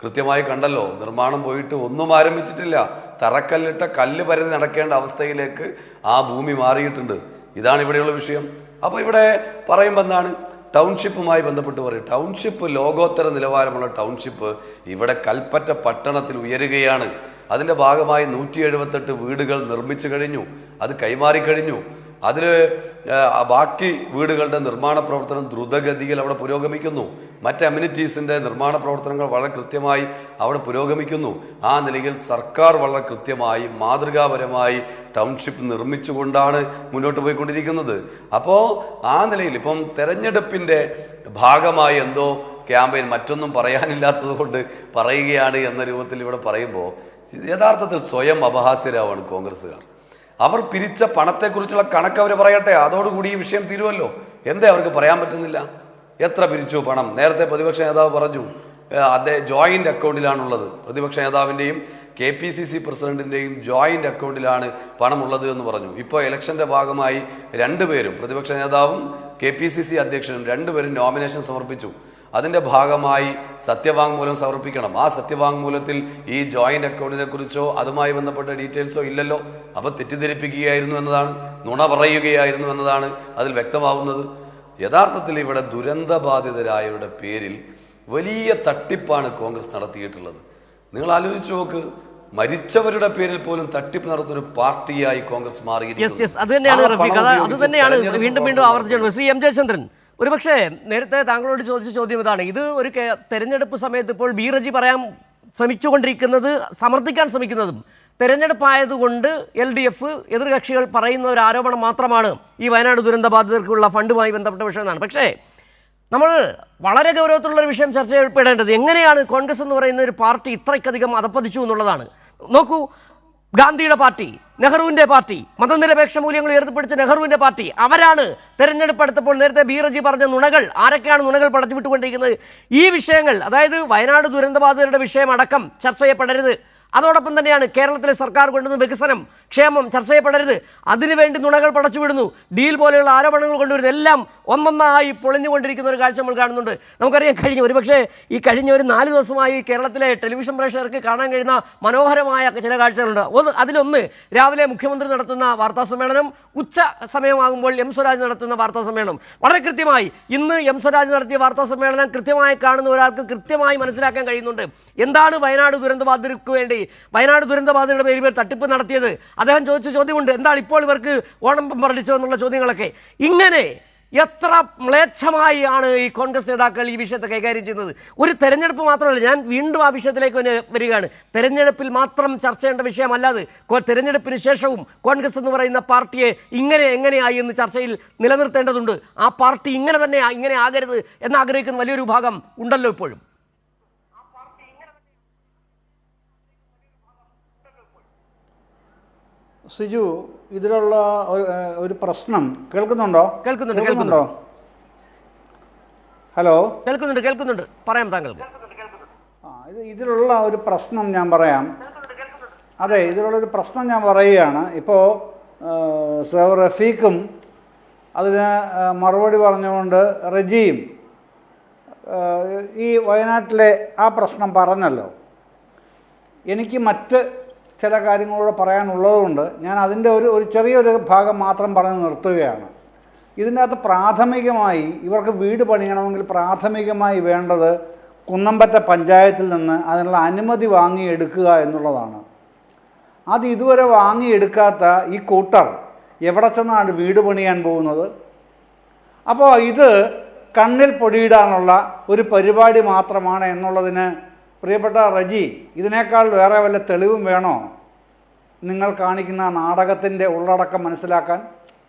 കൃത്യമായി കണ്ടല്ലോ, നിർമ്മാണം പോയിട്ട് ഒന്നും ആരംഭിച്ചിട്ടില്ല. തറക്കല്ലിട്ട കല്ല് പരതി നടക്കേണ്ട അവസ്ഥയിലേക്ക് ആ ഭൂമി മാറിയിട്ടുണ്ട്. ഇതാണ് ഇവിടെയുള്ള വിഷയം. അപ്പോൾ ഇവിടെ പറയുമ്പോൾ എന്താണ്? ടൗൺഷിപ്പുമായി ബന്ധപ്പെട്ട് പറയും. ടൗൺഷിപ്പ് ലോകോത്തര നിലവാരമുള്ള ടൗൺഷിപ്പ് ഇവിടെ കൽപ്പറ്റ പട്ടണത്തിൽ ഉയരുകയാണ്. അതിൻ്റെ ഭാഗമായി 178 വീടുകൾ നിർമ്മിച്ചു കഴിഞ്ഞു, അത് കൈമാറിക്കഴിഞ്ഞു. അതിൽ ബാക്കി വീടുകളുടെ നിർമ്മാണ പ്രവർത്തനം ദ്രുതഗതിയിൽ അവിടെ പുരോഗമിക്കുന്നു. മറ്റ് അമ്യൂണിറ്റീസിൻ്റെ നിർമ്മാണ പ്രവർത്തനങ്ങൾ വളരെ കൃത്യമായി അവിടെ പുരോഗമിക്കുന്നു. ആ നിലയിൽ സർക്കാർ വളരെ കൃത്യമായി മാതൃകാപരമായി ടൗൺഷിപ്പ് നിർമ്മിച്ചുകൊണ്ടാണ് മുന്നോട്ട് പോയിക്കൊണ്ടിരിക്കുന്നത്. അപ്പോൾ ആ നിലയിൽ ഇപ്പം തെരഞ്ഞെടുപ്പിൻ്റെ ഭാഗമായി എന്തോ ക്യാമ്പയിൻ, മറ്റൊന്നും പറയാനില്ലാത്തത് കൊണ്ട് പറയുകയാണ് എന്ന രൂപത്തിൽ ഇവിടെ പറയുമ്പോൾ യഥാർത്ഥത്തിൽ സ്വയം അപഹാസ്യരാവാണ് കോൺഗ്രസ്സുകാർ. അവർ പിരിച്ച പണത്തെക്കുറിച്ചുള്ള കണക്ക് അവർ പറയട്ടെ, അതോടുകൂടി ഈ വിഷയം തീരുമല്ലോ. എന്തേ അവർക്ക് പറയാൻ പറ്റുന്നില്ല? എത്ര പിരിച്ചു പണം? നേരത്തെ പ്രതിപക്ഷ നേതാവ് പറഞ്ഞു അദ്ദേഹം ജോയിന്റ് അക്കൗണ്ടിലാണുള്ളത്. പ്രതിപക്ഷ നേതാവിൻ്റെയും KPCC പ്രസിഡന്റിൻ്റെയും ജോയിന്റ് അക്കൗണ്ടിലാണ് പണമുള്ളത് എന്ന് പറഞ്ഞു. ഇപ്പോൾ ഇലക്ഷന്റെ ഭാഗമായി 2 പേരും, പ്രതിപക്ഷ നേതാവും KPCC അധ്യക്ഷനും 2 പേരും നോമിനേഷൻ സമർപ്പിച്ചു. അതിൻ്റെ ഭാഗമായി സത്യവാങ്മൂലം സമർപ്പിക്കണം. ആ സത്യവാങ്മൂലത്തിൽ ഈ ജോയിന്റ് അക്കൗണ്ടിനെ കുറിച്ചോ അതുമായി ബന്ധപ്പെട്ട ഡീറ്റെയിൽസോ ഇല്ലല്ലോ. അപ്പോൾ തെറ്റിദ്ധരിപ്പിക്കുകയായിരുന്നു എന്നതാണ്, നുണ പറയുകയായിരുന്നു എന്നതാണ് അതിൽ വ്യക്തമാവുന്നത്. യഥാർത്ഥത്തിൽ ഇവിടെ ദുരന്തബാധിതരായവരുടെ പേരിൽ വലിയ തട്ടിപ്പാണ് കോൺഗ്രസ് നടത്തിയിട്ടുള്ളത്. നിങ്ങൾ ആലോചിച്ച് നോക്ക്, മരിച്ചവരുടെ പേരിൽ പോലും തട്ടിപ്പ് നടത്തുന്ന ഒരു പാർട്ടിയായി കോൺഗ്രസ് യെസ് അത് തന്നെയാണ് റഫീഖ്, അത് തന്നെയാണ് വീണ്ടും വീണ്ടും ആവർത്തിച്ചുള്ളത്. ശ്രീ എം ജയചന്ദ്രൻ, ഒരുപക്ഷെ നേരത്തെ താങ്കളോട് ചോദിച്ച ചോദ്യം ഇതാണ്. ഇത് ഒരു തെരഞ്ഞെടുപ്പ് സമയത്ത് ഇപ്പോൾ ബി റജി പറയാൻ ശ്രമിച്ചുകൊണ്ടിരിക്കുന്നത്, സമർത്ഥിക്കാൻ ശ്രമിക്കുന്നതും തെരഞ്ഞെടുപ്പായതുകൊണ്ട് LDF എതിർകക്ഷികൾ പറയുന്ന ഒരു ആരോപണം മാത്രമാണ് ഈ വയനാട് ദുരന്ത ബാധിതർക്കുള്ള ഫണ്ടുമായി ബന്ധപ്പെട്ട വിഷയം എന്നാണ്. പക്ഷേ നമ്മൾ വളരെ ഗൗരവത്തിലുള്ളൊരു വിഷയം ചർച്ച ചെയ്യപ്പെടേണ്ടത് എങ്ങനെയാണ് കോൺഗ്രസ് എന്ന് പറയുന്ന ഒരു പാർട്ടി ഇത്രയ്ക്കധികം അധപ്പതിച്ചു എന്നുള്ളതാണ്. നോക്കൂ, ഗാന്ധിയുടെ പാർട്ടി, നെഹ്റുവിൻ്റെ പാർട്ടി, മതനിരപേക്ഷ മൂല്യങ്ങൾ ഉയർത്തിപ്പിടിച്ച നെഹ്റുവിൻ്റെ പാർട്ടി, അവരാണ് തെരഞ്ഞെടുപ്പ് എടുത്തപ്പോൾ നേരത്തെ ബി റജി പറഞ്ഞ നുണകൾ, ആരൊക്കെയാണ് നുണകൾ പടച്ചു വിട്ടുകൊണ്ടിരിക്കുന്നത്? ഈ വിഷയങ്ങൾ, അതായത് വയനാട് ദുരന്തബാധിതരുടെ വിഷയം അടക്കം ചർച്ച ചെയ്യപ്പെടരുത്. അതോടൊപ്പം തന്നെയാണ് കേരളത്തിലെ സർക്കാർ കൊണ്ടുവന്ന വികസനം, ക്ഷേമം ചർച്ച ചെയ്യപ്പെടരുത്. അതിനുവേണ്ടി നുണകൾ പടച്ചുവിടുന്നു, ഡീൽ പോലെയുള്ള ആരോപണങ്ങൾ കൊണ്ടുവരുന്നു. എല്ലാം ഒന്നൊന്നായി പൊളിഞ്ഞുകൊണ്ടിരിക്കുന്ന ഒരു കാഴ്ച നമ്മൾ കാണുന്നുണ്ട്. നമുക്കറിയാം, ഒരുപക്ഷെ ഈ കഴിഞ്ഞ ഒരു 4 ദിവസമായി കേരളത്തിലെ ടെലിവിഷൻ പ്രേക്ഷകർക്ക് കാണാൻ കഴിയുന്ന മനോഹരമായ ചില കാഴ്ചകളുണ്ട്. അതിലൊന്ന് രാവിലെ മുഖ്യമന്ത്രി നടത്തുന്ന വാർത്താ സമ്മേളനം, ഉച്ച സമയമാകുമ്പോൾ എം സ്വരാജ് നടത്തുന്ന വാർത്താ സമ്മേളനം. വളരെ കൃത്യമായി ഇന്ന് എം സ്വരാജ് നടത്തിയ വാർത്താ സമ്മേളനം കൃത്യമായി കാണുന്ന ഒരാൾക്ക് കൃത്യമായി മനസ്സിലാക്കാൻ കഴിയുന്നുണ്ട് എന്താണ് വയനാട് ദുരന്തബാധിതർക്ക് വേണ്ടി, വയനാട് ദുരന്തബാധിതരുടെ പേരിൽ തട്ടിപ്പ് നടത്തിയത്. അദ്ദേഹം ചോദിച്ച ചോദ്യമുണ്ട്, എന്താണ് ഇപ്പോൾ ഇവർക്ക് ഓണം പമ്പറടിച്ചോ എന്നുള്ള ചോദ്യങ്ങളൊക്കെ. ഇങ്ങനെ എത്ര മ്ലേച്ഛമായി ആണ് ഈ കോൺഗ്രസ് നേതാക്കൾ ഈ വിഷയത്തെ കൈകാര്യം ചെയ്യുന്നത്. ഒരു തെരഞ്ഞെടുപ്പ് മാത്രമല്ല, ഞാൻ വീണ്ടും ആ വിഷയത്തിലേക്ക് വരികയാണ്. തെരഞ്ഞെടുപ്പിൽ മാത്രം ചർച്ച ചെയ്യേണ്ട വിഷയമല്ലാതെ തെരഞ്ഞെടുപ്പിന് ശേഷവും കോൺഗ്രസ് എന്ന് പറയുന്ന പാർട്ടിയെ എങ്ങനെയായി എന്ന് ചർച്ചയിൽ നിലനിർത്തേണ്ടതുണ്ട്. ആ പാർട്ടി ഇങ്ങനെ ആകരുത് എന്നാഗ്രഹിക്കുന്ന വലിയൊരു ഭാഗം ഉണ്ടല്ലോ ഇപ്പോഴും. സിജു, ഇതിലുള്ള ഒരു പ്രശ്നം കേൾക്കുന്നുണ്ടോ? കേൾക്കുന്നുണ്ട്. ഹലോ, കേൾക്കുന്നുണ്ട്. പറയാം താങ്കൾക്ക്. ഇതിലുള്ള ഒരു പ്രശ്നം ഞാൻ പറയാം. അതെ, ഇതിലുള്ളൊരു പ്രശ്നം ഞാൻ പറയുകയാണ്. ഇപ്പോൾ സർ റഫീഖും അതിന് മറുപടി പറഞ്ഞുകൊണ്ട് റജിയും ഈ വയനാട്ടിലെ ആ പ്രശ്നം പറഞ്ഞല്ലോ. എനിക്ക് മറ്റ് ചില കാര്യങ്ങളൂടെ പറയാനുള്ളതുകൊണ്ട് ഞാൻ അതിൻ്റെ ഒരു ചെറിയൊരു ഭാഗം മാത്രം പറഞ്ഞ് നിർത്തുകയാണ്. ഇതിൻ്റെ അകത്ത് പ്രാഥമികമായി ഇവർക്ക് വീട് പണിയണമെങ്കിൽ പ്രാഥമികമായി വേണ്ടത് കുന്നമ്പറ്റ പഞ്ചായത്തിൽ നിന്ന് അതിനുള്ള അനുമതി വാങ്ങിയെടുക്കുക എന്നുള്ളതാണ്. അത് ഇതുവരെ വാങ്ങിയെടുക്കാത്ത ഈ കൂട്ടർ എവിടെ ചെന്നാണ് വീട് പണിയാൻ പോകുന്നത്? അപ്പോൾ ഇത് കണ്ണിൽ പൊടിയിടാനുള്ള ഒരു പരിപാടി മാത്രമാണ് എന്നുള്ളതിന് പ്രിയപ്പെട്ട റജി, ഇതിനേക്കാൾ വേറെ വല്ല തെളിവും വേണോ നിങ്ങൾ കാണിക്കുന്ന നാടകത്തിൻ്റെ ഉള്ളടക്കം മനസ്സിലാക്കാൻ?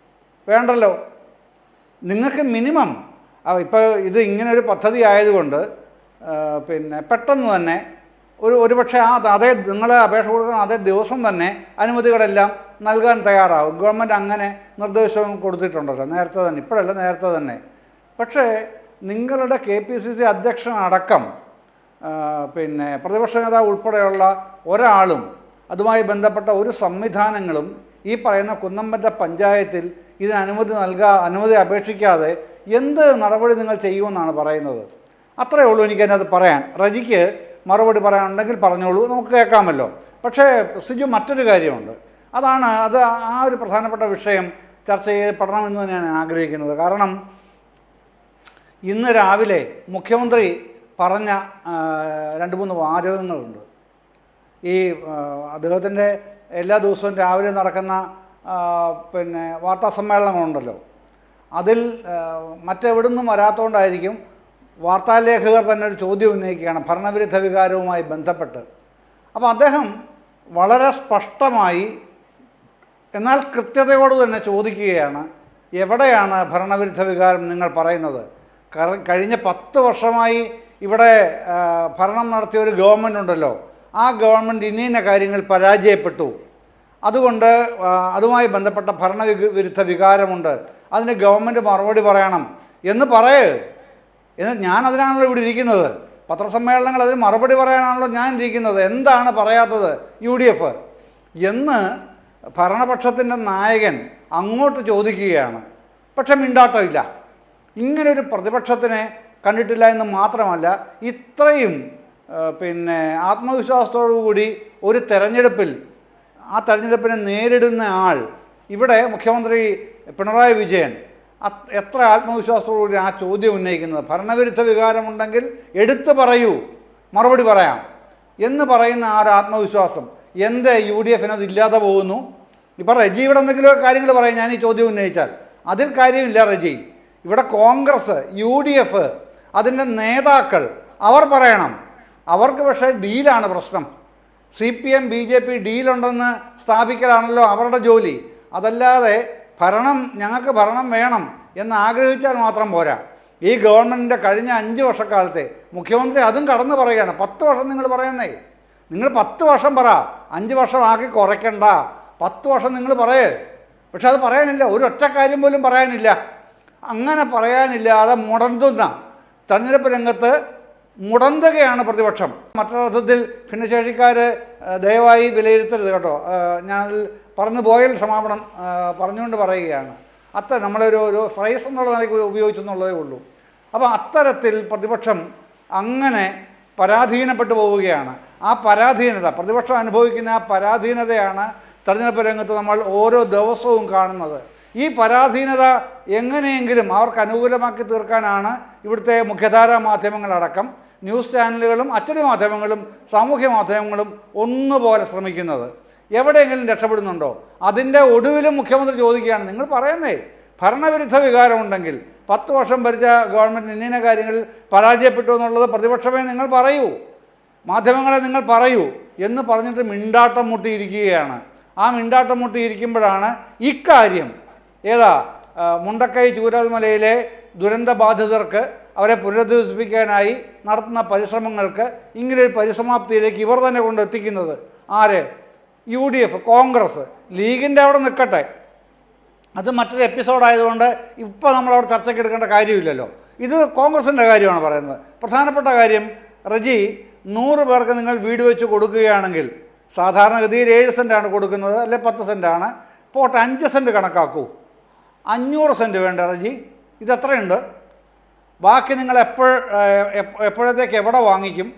വേണ്ടല്ലോ. നിങ്ങൾക്ക് മിനിമം ഇപ്പോൾ ഇത് ഇങ്ങനെ ഒരു പദ്ധതി ആയതുകൊണ്ട് പെട്ടെന്ന് തന്നെ ഒരുപക്ഷെ അതേ നിങ്ങൾ അപേക്ഷ കൊടുക്കുന്ന അതേ ദിവസം തന്നെ അനുമതികളെല്ലാം നൽകാൻ തയ്യാറാവും. ഗവൺമെൻറ് അങ്ങനെ നിർദ്ദേശവും കൊടുത്തിട്ടുണ്ടല്ലോ നേരത്തെ തന്നെ, ഇപ്പോഴല്ല നേരത്തെ തന്നെ. പക്ഷേ നിങ്ങളുടെ KPCC അധ്യക്ഷനടക്കം പ്രതിപക്ഷ നേതാവ് ഉൾപ്പെടെയുള്ള ഒരാളും അതുമായി ബന്ധപ്പെട്ട ഒരു സംവിധാനങ്ങളും ഈ പറയുന്ന കുന്നമ്പറ്റ പഞ്ചായത്തിൽ ഇതിന് അനുമതി അപേക്ഷിക്കാതെ എന്ത് നടപടി നിങ്ങൾ ചെയ്യുമെന്നാണ് പറയുന്നത്? അത്രയേ ഉള്ളൂ എനിക്കതിനകത്ത് പറയാൻ. റജിക്ക് മറുപടി പറയാനുണ്ടെങ്കിൽ പറഞ്ഞോളൂ, നമുക്ക് കേൾക്കാമല്ലോ. പക്ഷേ സിജു, മറ്റൊരു കാര്യമുണ്ട്. അത് ആ ഒരു പ്രധാനപ്പെട്ട വിഷയം ചർച്ച ചെയ്യപ്പെടണമെന്ന് തന്നെയാണ് ഞാൻ ആഗ്രഹിക്കുന്നത്. കാരണം ഇന്ന് രാവിലെ മുഖ്യമന്ത്രി പറഞ്ഞ 2-3 വാചകങ്ങളുണ്ട്. ഈ അദ്ദേഹത്തിൻ്റെ എല്ലാ ദിവസവും രാവിലെ നടക്കുന്ന വാർത്താ സമ്മേളനങ്ങളുണ്ടല്ലോ, അതിൽ മറ്റെവിടെ നിന്നും വരാത്തതുകൊണ്ടായിരിക്കും വാർത്താലേഖകർ തന്നെ ഒരു ചോദ്യം ഉന്നയിക്കുകയാണ് ഭരണവിരുദ്ധ വികാരവുമായി ബന്ധപ്പെട്ട്. അപ്പോൾ അദ്ദേഹം വളരെ സ്പഷ്ടമായി എന്നാൽ കൃത്യതയോട് തന്നെ ചോദിക്കുകയാണ്, എവിടെയാണ് ഭരണവിരുദ്ധ വികാരം നിങ്ങൾ പറയുന്നത്? കഴിഞ്ഞ 10 വർഷമായി ഇവിടെ ഭരണം നടത്തിയ ഒരു ഗവൺമെൻറ് ഉണ്ടല്ലോ, ആ ഗവൺമെൻറ് ഇന്ന കാര്യങ്ങൾ പരാജയപ്പെട്ടു, അതുകൊണ്ട് അതുമായി ബന്ധപ്പെട്ട ഭരണവിരുദ്ധ വികാരമുണ്ട്, അതിന് ഗവൺമെൻറ് മറുപടി പറയണം എന്ന് എന്ന് ഞാനതിനാണല്ലോ ഇവിടെ ഇരിക്കുന്നത്. പത്രസമ്മേളനങ്ങൾ അതിന് മറുപടി പറയാനാണല്ലോ ഞാൻ ഇരിക്കുന്നത്. എന്താണ് പറയാത്തത് UDF എന്ന് ഭരണപക്ഷത്തിൻ്റെ നായകൻ അങ്ങോട്ട് ചോദിക്കുകയാണ്. പക്ഷെ മിണ്ടാട്ടമില്ല. ഇങ്ങനൊരു പ്രതിപക്ഷത്തിനെ കണ്ടിട്ടില്ല എന്ന് മാത്രമല്ല, ഇത്രയും ആത്മവിശ്വാസത്തോടു കൂടി ഒരു തെരഞ്ഞെടുപ്പിൽ ആ തെരഞ്ഞെടുപ്പിനെ നേരിടുന്ന ആൾ, ഇവിടെ മുഖ്യമന്ത്രി പിണറായി വിജയൻ എത്ര ആത്മവിശ്വാസത്തോടുകൂടി ആ ചോദ്യം ഉന്നയിക്കുന്നത്? ഭരണവിരുദ്ധ വികാരമുണ്ടെങ്കിൽ എടുത്തു പറയൂ, മറുപടി പറയാം എന്ന് പറയുന്ന ആ ഒരു ആത്മവിശ്വാസം എന്ത് UDF അത് ഇല്ലാതെ പോകുന്നു? ഇപ്പോൾ റജി ഇവിടെ എന്തെങ്കിലും കാര്യങ്ങൾ പറയും, ഞാൻ ഈ ചോദ്യം ഉന്നയിച്ചാൽ അതിൽ കാര്യമില്ല. റജി ഇവിടെ കോൺഗ്രസ്, UDF, അതിൻ്റെ നേതാക്കൾ അവർ പറയണം. അവർക്ക് പക്ഷേ ഡീലാണ് പ്രശ്നം. CPM BJP ഡീലുണ്ടെന്ന് സ്ഥാപിക്കലാണല്ലോ അവരുടെ ജോലി. അതല്ലാതെ ഞങ്ങൾക്ക് ഭരണം വേണം എന്ന് ആഗ്രഹിച്ചാൽ മാത്രം പോരാ. ഈ ഗവൺമെൻറ്റിൻ്റെ കഴിഞ്ഞ 5 വർഷക്കാലത്തെ മുഖ്യമന്ത്രി അതും കടന്നു പറയുകയാണ്. 10 വർഷം നിങ്ങൾ പറയുന്നേ, നിങ്ങൾ 10 വർഷം പറ, 5 വർഷം ആക്കി കുറയ്ക്കണ്ട, 10 വർഷം നിങ്ങൾ പറയേ. പക്ഷെ അത് പറയാനില്ല, ഒരു ഒറ്റ കാര്യം പോലും പറയാനില്ല. അങ്ങനെ പറയാനില്ലാതെ മുടന്തുന്ന തെരഞ്ഞെടുപ്പ് രംഗത്ത് മുടന്തുകയാണ് പ്രതിപക്ഷം. മറ്റൊരർത്ഥത്തിൽ ഭിന്നശേഷിക്കാർ ദയവായി വിലയിരുത്തരുത് കേട്ടോ, ഞാനതിൽ പറഞ്ഞു പോയാൽ ക്ഷമാപണം പറഞ്ഞുകൊണ്ട് പറയുകയാണ്. നമ്മളൊരു ഫ്രൈസ് എന്നുള്ള നിലയ്ക്ക് ഉപയോഗിച്ചെന്നുള്ളതേ ഉള്ളൂ. അപ്പോൾ അത്തരത്തിൽ പ്രതിപക്ഷം അങ്ങനെ പരാധീനപ്പെട്ടു പോവുകയാണ്. ആ പരാധീനത, പ്രതിപക്ഷം അനുഭവിക്കുന്ന ആ പരാധീനതയാണ് തെരഞ്ഞെടുപ്പ് രംഗത്ത് നമ്മൾ ഓരോ ദിവസവും കാണുന്നത്. ഈ പരാധീനത എങ്ങനെയെങ്കിലും അവർക്ക് അനുകൂലമാക്കി തീർക്കാനാണ് ഇവിടുത്തെ മുഖ്യധാരാ മാധ്യമങ്ങളടക്കം ന്യൂസ് ചാനലുകളും അച്ചടി മാധ്യമങ്ങളും സാമൂഹ്യ മാധ്യമങ്ങളും ഒന്നുപോലെ ശ്രമിക്കുന്നത്. എവിടെയെങ്കിലും രക്ഷപ്പെടുന്നുണ്ടോ? അതിൻ്റെ ഒടുവിലും മുഖ്യമന്ത്രി ചോദിക്കുകയാണ്, നിങ്ങൾ പറയുന്നേ ഭരണവിരുദ്ധ വികാരമുണ്ടെങ്കിൽ 10 വർഷം ഭരിച്ച ഗവൺമെൻറ് ഇന്ന കാര്യങ്ങളിൽ പരാജയപ്പെട്ടു എന്നുള്ളത് പ്രതിപക്ഷമേ നിങ്ങൾ പറയൂ, മാധ്യമങ്ങളെ നിങ്ങൾ പറയൂ എന്ന് പറഞ്ഞിട്ട് മിണ്ടാട്ടം മുട്ടിയിരിക്കുകയാണ്. ആ മിണ്ടാട്ടം മുട്ടിയിരിക്കുമ്പോഴാണ് ഇക്കാര്യം മുണ്ടക്കൈ ചൂരൽമലയിലെ ദുരന്തബാധിതർക്ക് അവരെ പുനരധിവസിപ്പിക്കാനായി നടത്തുന്ന പരിശ്രമങ്ങൾക്ക് ഇങ്ങനൊരു പരിസമാപ്തിയിലേക്ക് ഇവർ തന്നെ കൊണ്ടെത്തിക്കുന്നത്. ആര്? UDF, കോൺഗ്രസ്. ലീഗിൻ്റെ അവിടെ നിൽക്കട്ടെ, അത് മറ്റൊരു എപ്പിസോഡായതുകൊണ്ട് ഇപ്പോൾ നമ്മളവിടെ ചർച്ചയ്ക്ക് എടുക്കേണ്ട കാര്യമില്ലല്ലോ. ഇത് കോൺഗ്രസിൻ്റെ കാര്യമാണ് പറയുന്നത്. പ്രധാനപ്പെട്ട കാര്യം, റജി 100 പേർക്ക് നിങ്ങൾ വീട് വെച്ച് കൊടുക്കുകയാണെങ്കിൽ സാധാരണഗതിയിൽ 7 സെൻറ്റാണ് കൊടുക്കുന്നത്, അല്ലെ 10 സെൻറ്റാണ്. പോട്ടെ, 5 സെൻറ്റ് കണക്കാക്കൂ, 500 സെൻറ്റ് വേണ്ട റജി? ഇതെത്രയുണ്ട്? ബാക്കി നിങ്ങൾ എപ്പോഴത്തേക്ക് എവിടെ വാങ്ങിക്കും?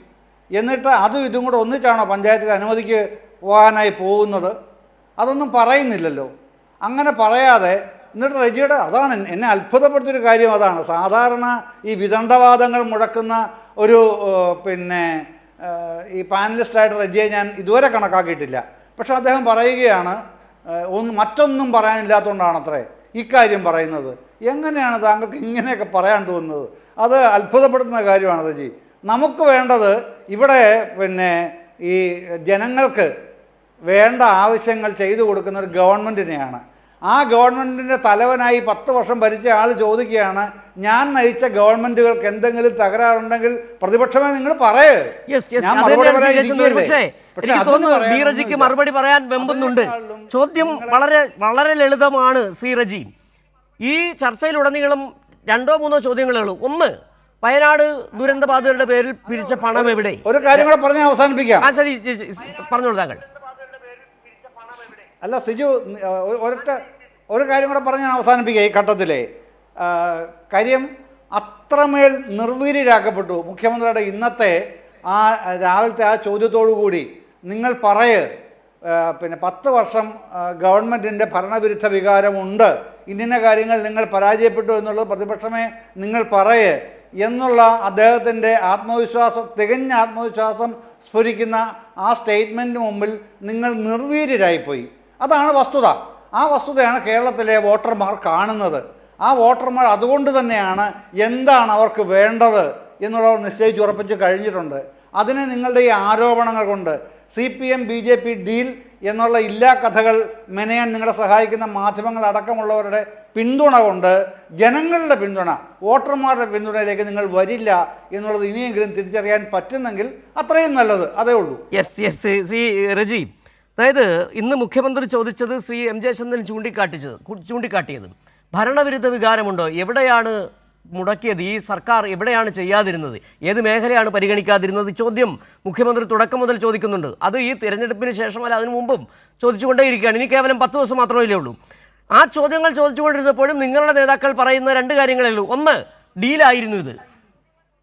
എന്നിട്ട് അതും ഇതും കൂടെ ഒന്നിച്ചാണോ പഞ്ചായത്തിൽ അനുമതിക്ക് പോകാനായി പോകുന്നത്? അതൊന്നും പറയുന്നില്ലല്ലോ. അങ്ങനെ പറയാതെ എന്നിട്ട് റജിയുടെ അതാണ് എന്നെ അത്ഭുതപ്പെടുത്തിയൊരു കാര്യം. അതാണ് സാധാരണ ഈ വിദണ്ഡവാദങ്ങൾ മുഴക്കുന്ന ഒരു ഈ പാനലിസ്റ്റായിട്ട് റജിയെ ഞാൻ ഇതുവരെ കണക്കാക്കിയിട്ടില്ല. പക്ഷെ അദ്ദേഹം പറയുകയാണ് മറ്റൊന്നും പറയാനില്ലാത്തതുകൊണ്ടാണത്രേ ഇക്കാര്യം പറയുന്നത്. എങ്ങനെയാണ് താങ്കൾക്ക് ഇങ്ങനെയൊക്കെ പറയാൻ തോന്നുന്നത്? അത് അത്ഭുതപ്പെടുത്തുന്ന കാര്യമാണ് റജി. നമുക്ക് വേണ്ടത് ഇവിടെ ഈ ജനങ്ങൾക്ക് വേണ്ട ആവശ്യങ്ങൾ ചെയ്തു കൊടുക്കുന്ന ഒരു ഗവൺമെൻറ്റിനെയാണ്. ആ ഗവൺമെൻറ്റിൻ്റെ തലവനായി 10 വർഷം ഭരിച്ച ആൾ ചോദിക്കുകയാണ്, ഞാൻ നയിച്ച ഗവൺമെൻറ്റുകൾക്ക് എന്തെങ്കിലും തകരാറുണ്ടെങ്കിൽ പ്രതിപക്ഷമേ നിങ്ങൾ പറയേ. മറുപടി പറയാൻ വെമ്പുന്നുണ്ട്. ചോദ്യം വളരെ വളരെ ലളിതമാണ് ശ്രീ റജി. ഈ ചർച്ചയിലുടനീളം 2-3 ചോദ്യങ്ങളേ ഉള്ളൂ. ഒന്ന്, വയനാട് ദുരന്തബാധിതരുടെ പേരിൽ പിരിച്ച പണം എവിടെ? ഒരു കാര്യം കൂടെ പറഞ്ഞ് അവസാനിപ്പിക്കാം. ശരി, പറഞ്ഞോളൂ താങ്കൾ. അല്ല സിജു, ഒരു കാര്യം കൂടെ പറഞ്ഞ് അവസാനിപ്പിക്കുക. ഈ ഘട്ടത്തിലെ കാര്യം അത്രമേൽ നിർവീര്യരാക്കപ്പെട്ടു മുഖ്യമന്ത്രിയുടെ ഇന്നത്തെ രാവിലത്തെ ആ ചോദ്യത്തോടു കൂടി. നിങ്ങൾ 10 വർഷം ഗവൺമെൻറ്റിൻ്റെ ഭരണവിരുദ്ധ വികാരമുണ്ട്, ഇന്ന കാര്യങ്ങൾ നിങ്ങൾ പരാജയപ്പെട്ടു എന്നുള്ളത് പ്രതിപക്ഷമേ നിങ്ങൾ എന്നുള്ള അദ്ദേഹത്തിൻ്റെ തികഞ്ഞ ആത്മവിശ്വാസം സ്ഫുരിക്കുന്ന ആ സ്റ്റേറ്റ്മെൻറ്റിന് മുമ്പിൽ നിങ്ങൾ നിർവീര്യരായിപ്പോയി. അതാണ് വസ്തുത. ആ വസ്തുതയാണ് കേരളത്തിലെ വോട്ടർമാർ കാണുന്നത്. ആ വോട്ടർമാർ അതുകൊണ്ട് തന്നെയാണ് എന്താണ് അവർക്ക് വേണ്ടത് എന്നുള്ളവർ നിശ്ചയിച്ചുറപ്പിച്ച് കഴിഞ്ഞിട്ടുണ്ട്. അതിനെ നിങ്ങളുടെ ഈ ആരോപണങ്ങൾ കൊണ്ട് CPM BJP ഡീൽ എന്നുള്ള ഇല്ലാ കഥകൾ മെനയാൻ നിങ്ങളെ സഹായിക്കുന്ന മാധ്യമങ്ങൾ അടക്കമുള്ളവരുടെ പിന്തുണ കൊണ്ട്, ജനങ്ങളുടെ പിന്തുണ, വോട്ടർമാരുടെ പിന്തുണയിലേക്ക് നിങ്ങൾ വരില്ല എന്നുള്ളത് ഇനിയെങ്കിലും തിരിച്ചറിയാൻ പറ്റുന്നെങ്കിൽ അത്രയും നല്ലത്. അതേ ഉള്ളൂ. ശ്രീ റജി, അതായത് ഇന്ന് മുഖ്യമന്ത്രി ചോദിച്ചത് ശ്രീ M. ജയചന്ദ്രൻ ചൂണ്ടിക്കാട്ടിയത് ഭരണവിരുദ്ധ വികാരമുണ്ടോ, എവിടെയാണ് മുടക്കിയത്, ഈ സർക്കാർ എവിടെയാണ് ചെയ്യാതിരുന്നത്, ഏത് മേഖലയാണ് പരിഗണിക്കാതിരുന്നത്? ചോദ്യം മുഖ്യമന്ത്രി തുടക്കം മുതൽ ചോദിക്കുന്നുണ്ട്. അത് ഈ തിരഞ്ഞെടുപ്പിന് ശേഷമല്ല, അതിനു മുമ്പും ചോദിച്ചുകൊണ്ടേയിരിക്കുകയാണ്. ഇനി കേവലം 10 ദിവസം മാത്രമേ ഉള്ളൂ. ആ ചോദ്യങ്ങൾ ചോദിച്ചുകൊണ്ടിരുന്നപ്പോഴും നിങ്ങളുടെ നേതാക്കൾ പറയുന്ന 2 കാര്യങ്ങളേ ഉള്ളൂ. ഒന്ന്, ഡീലായിരുന്നു ഇത്,